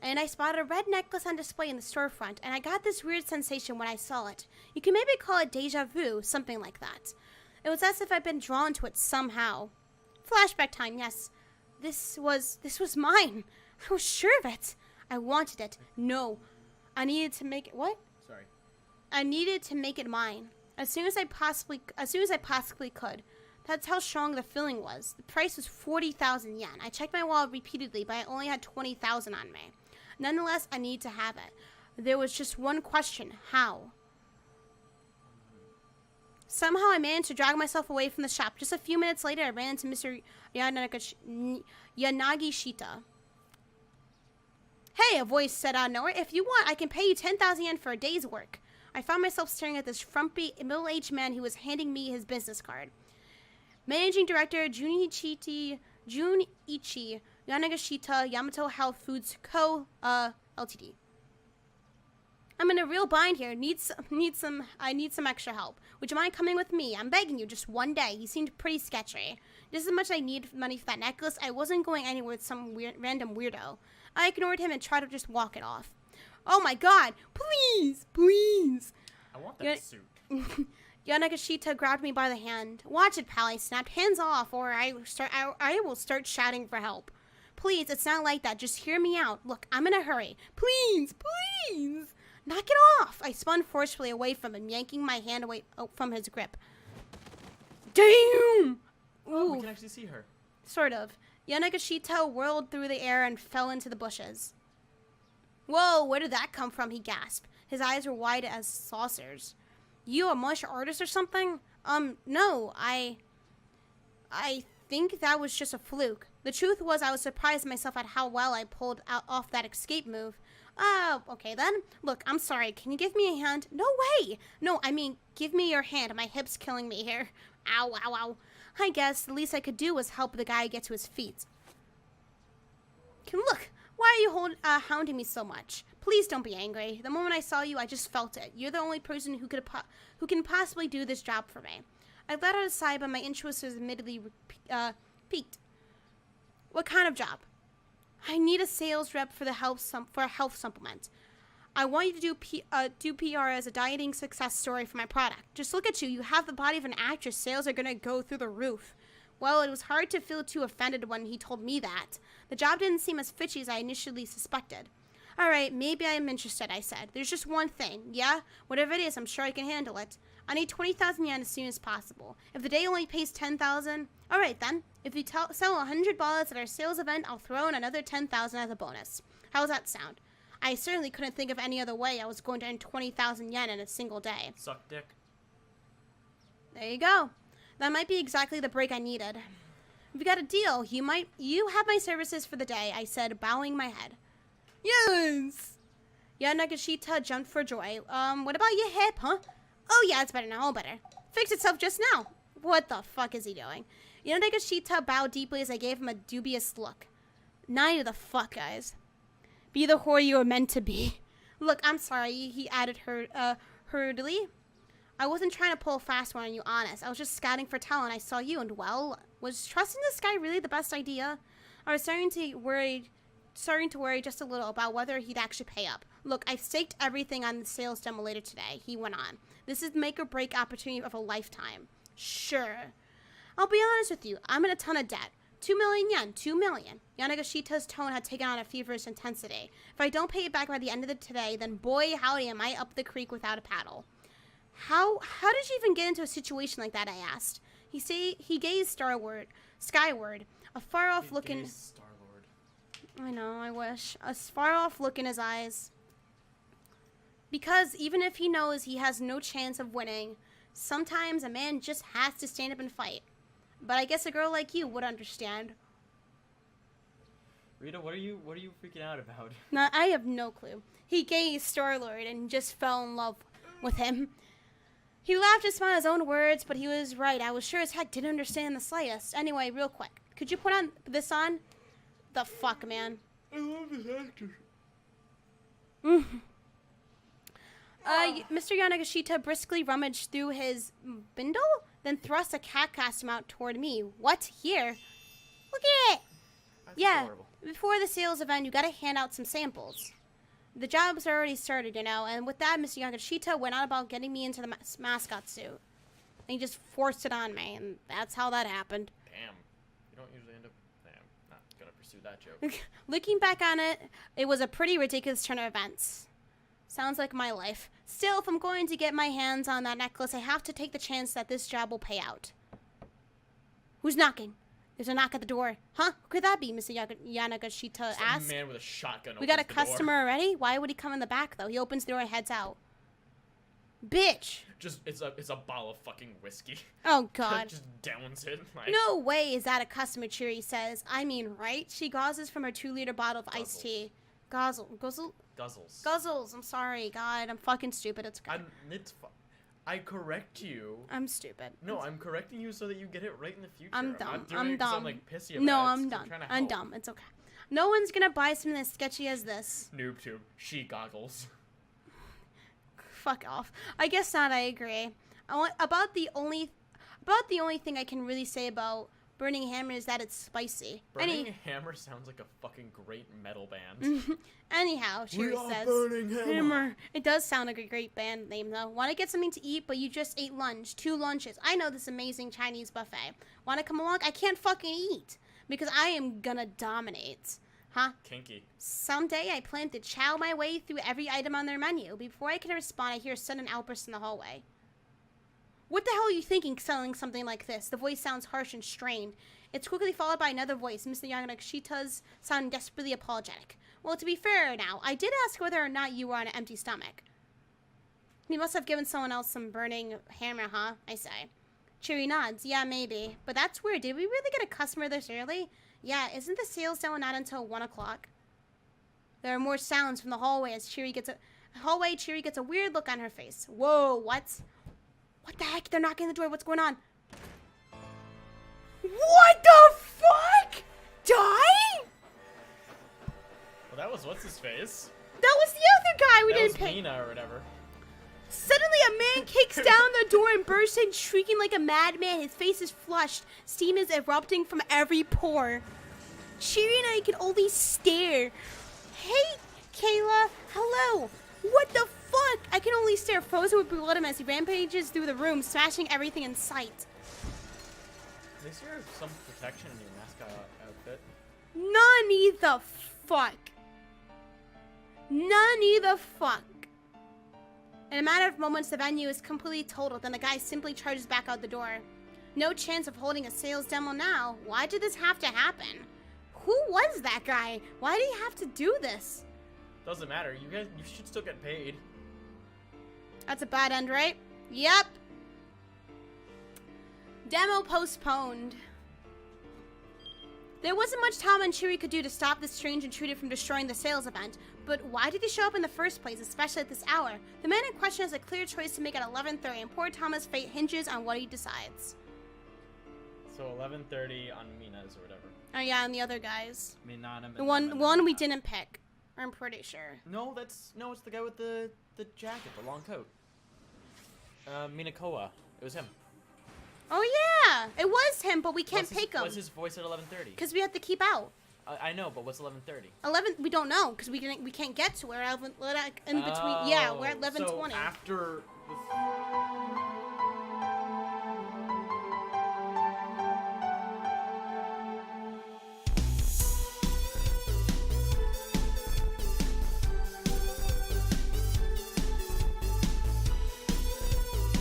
and I spotted a red necklace on display in the storefront, and I got this weird sensation when I saw it. You can maybe call it deja vu, something like that. It was as if I'd been drawn to it somehow. Flashback time, yes. This was mine. I was sure of it. I wanted it. No. I needed to make it, what? Sorry. I needed to make it mine. As soon as I possibly could. That's how strong the feeling was. The price was 40,000 yen. I checked my wallet repeatedly, but I only had 20,000 on me. Nonetheless, I needed to have it. There was just one question. How? Somehow I managed to drag myself away from the shop. Just a few minutes later, I ran into Mr. Yanagishita. Hey, a voice said out of nowhere. If you want, I can pay you 10,000 yen for a day's work. I found myself staring at this frumpy, middle-aged man who was handing me his business card. Managing Director Junichi Yanagishita, Yamato Health Foods Co., Ltd. I'm in a real bind here. I need some extra help. Would you mind coming with me? I'm begging you, just one day. He seemed pretty sketchy. Just as much as I need money for that necklace, I wasn't going anywhere with some random weirdo. I ignored him and tried to just walk it off. Oh my god! Please! Please! I want that suit. Yanagishita grabbed me by the hand. Watch it, pal, I snapped. Hands off, or I will start shouting for help. Please, it's not like that. Just hear me out. Look, I'm in a hurry. Please! Please! Knock it off! I spun forcefully away from him, yanking my hand away from his grip. Damn! Oh, we Ooh. can actually see her. Sort of. Yanagishita whirled through the air and fell into the bushes. Whoa, where did that come from? He gasped. His eyes were wide as saucers. You a martial artist or something? No, I think that was just a fluke. The truth was I was surprised myself at how well I pulled off that escape move. Oh, okay then. Look, I'm sorry. Can you give me a hand? No way! No, I mean, give me your hand. My hip's killing me here. Ow, ow, ow. I guess the least I could do was help the guy get to his feet. Look, why are you hounding me so much? Please don't be angry. The moment I saw you, I just felt it. You're the only person who can possibly do this job for me. I let out a sigh, but my interest was admittedly piqued. What kind of job? I need a sales rep for a health supplement. I want you to do PR as a dieting success story for my product. Just look at you. You have the body of an actress. Sales are going to go through the roof. Well, it was hard to feel too offended when he told me that. The job didn't seem as fishy as I initially suspected. All right, maybe I am interested, I said. There's just one thing. Yeah? Whatever it is, I'm sure I can handle it. I need 20,000 yen as soon as possible. If the day only pays 10,000, all right then. If we sell 100 ballots at our sales event, I'll throw in another 10,000 as a bonus. How's that sound? I certainly couldn't think of any other way I was going to earn 20,000 yen in a single day. Suck dick. There you go. That might be exactly the break I needed. We got a deal. You have my services for the day, I said, bowing my head. Yes! Yanagishita jumped for joy. What about your hip, huh? Oh yeah, it's better now, all better. Fixed itself just now. What the fuck is he doing? Yanagishita bowed deeply as I gave him a dubious look. Neither the fuck, guys. Be the whore you were meant to be. Look, I'm sorry, he added hurriedly. I wasn't trying to pull a fast one on you, honest. I was just scouting for talent. I saw you, and well, was trusting this guy really the best idea? I was starting to worry just a little about whether he'd actually pay up. Look, I've staked everything on the sales demo later today, he went on. This is the make or break opportunity of a lifetime. Sure. I'll be honest with you, I'm in a ton of debt. 2 million yen, 2 million. Yanagishita's tone had taken on a feverish intensity. If I don't pay it back by the end of the today, then boy howdy am I up the creek without a paddle. How did you even get into a situation like that, I asked. He gazed skyward, a far-off look in... Star-Lord. I know, I wish. A far-off look in his eyes. Because even if he knows he has no chance of winning, sometimes a man just has to stand up and fight. But I guess a girl like you would understand. Rita, what are you freaking out about? No, I have no clue. He gazed Star-Lord and just fell in love with him. He laughed and smiled at his own words, but he was right. I was sure as heck didn't understand the slightest. Anyway, real quick. Could you put this on? The fuck, man. I love this actor. Mr. Yanagishita briskly rummaged through his bindle, then thrust a cat costume out toward me. What? Here? Look at it! That's Yeah, adorable. Before the sales event, you gotta hand out some samples. The job's already started, you know, and with that, Mr. Yamashita went on about getting me into the mascot suit. And he just forced it on me, and that's how that happened. Damn. You don't usually end up... Damn. Not gonna pursue that joke. Looking back on it, it was a pretty ridiculous turn of events. Sounds like my life. Still, if I'm going to get my hands on that necklace, I have to take the chance that this job will pay out. Who's knocking? There's a knock at the door. Huh? Who could that be? Mr. Yanagashita asked. A man with a shotgun. We got a opens the door. customer already? Why would he come in the back, though? He opens the door and heads out. Bitch! Just it's a bottle of fucking whiskey. Oh, God. Just downs it. Like, No way is that a customer, Cheery says. I mean, right? She guzzles from her 2-liter bottle of iced tea. Guzzles? Guzzles. I'm sorry. God, I'm fucking stupid. It's great. I correct you. I'm stupid. No, I'm correcting you so that you get it right in the future. I'm dumb. not doing I'm it 'cause dumb. I'm like pissy about No, it. I'm dumb. trying to I'm help. dumb. It's okay. No one's gonna buy something as sketchy as this. Noob tube. She goggles. Fuck off. I guess not. I agree. About the only thing I can really say about Burning Hammer is that it's spicy. Burning Hammer sounds like a fucking great metal band. Anyhow, Cheery says. Burning Hammer. It does sound like a great band name, though. Want to get something to eat, but you just ate lunch. 2 lunches. I know this amazing Chinese buffet. Want to come along? I can't fucking eat because I am gonna dominate. Huh? Kinky. Someday I plan to chow my way through every item on their menu. Before I can respond, I hear a sudden outburst in the hallway. What the hell are you thinking selling something like this? The voice sounds harsh and strained. It's quickly followed by another voice, Mr. Yanagashita's, sounding desperately apologetic. Well, to be fair now, I did ask whether or not you were on an empty stomach. You must have given someone else some burning hammer, huh? I say. Cheery nods. Yeah, maybe. But that's weird. Did we really get a customer this early? Yeah, isn't the sales done not until 1 o'clock? There are more sounds from the hallway as Cheery gets a weird look on her face. Whoa, what? What the heck? They're knocking on the door. What's going on? What the fuck? Die? Well, that was what's his face. That was the other guy we That didn't was pick. Mina or whatever. Suddenly, a man kicks down the door and bursts in, shrieking like a madman. His face is flushed. Steam is erupting from every pore. Cheery and I can only stare. Hey, Kayla. Hello. What the fuck? I can only stare, frozen with blood as he rampages through the room, smashing everything in sight. At least you have some protection in your mascot outfit. None the fuck. None the fuck. In a matter of moments, the venue is completely totaled, then the guy simply charges back out the door. No chance of holding a sales demo now. Why did this have to happen? Who was that guy? Why did he have to do this? Doesn't matter. You should still get paid. That's a bad end, right? Yep. Demo postponed. There wasn't much Tom and Cheery could do to stop this strange intruder from destroying the sales event, but why did he show up in the first place, especially at this hour? The man in question has a clear choice to make at 11:30, and poor Thomas' fate hinges on what he decides. So 11:30 on Mina's or whatever. Oh yeah, and the other guys. Minana. The one we didn't pick. I'm pretty sure. No, it's the guy with the jacket, the long coat. Minakoa. It was him. Oh yeah, it was him, but we can't pick him What's his voice at 11:30? because we have to keep out. I know, but what's 11:30? 11. We don't know because we can't get to. We're in between. Yeah, we're at 11:20. So after the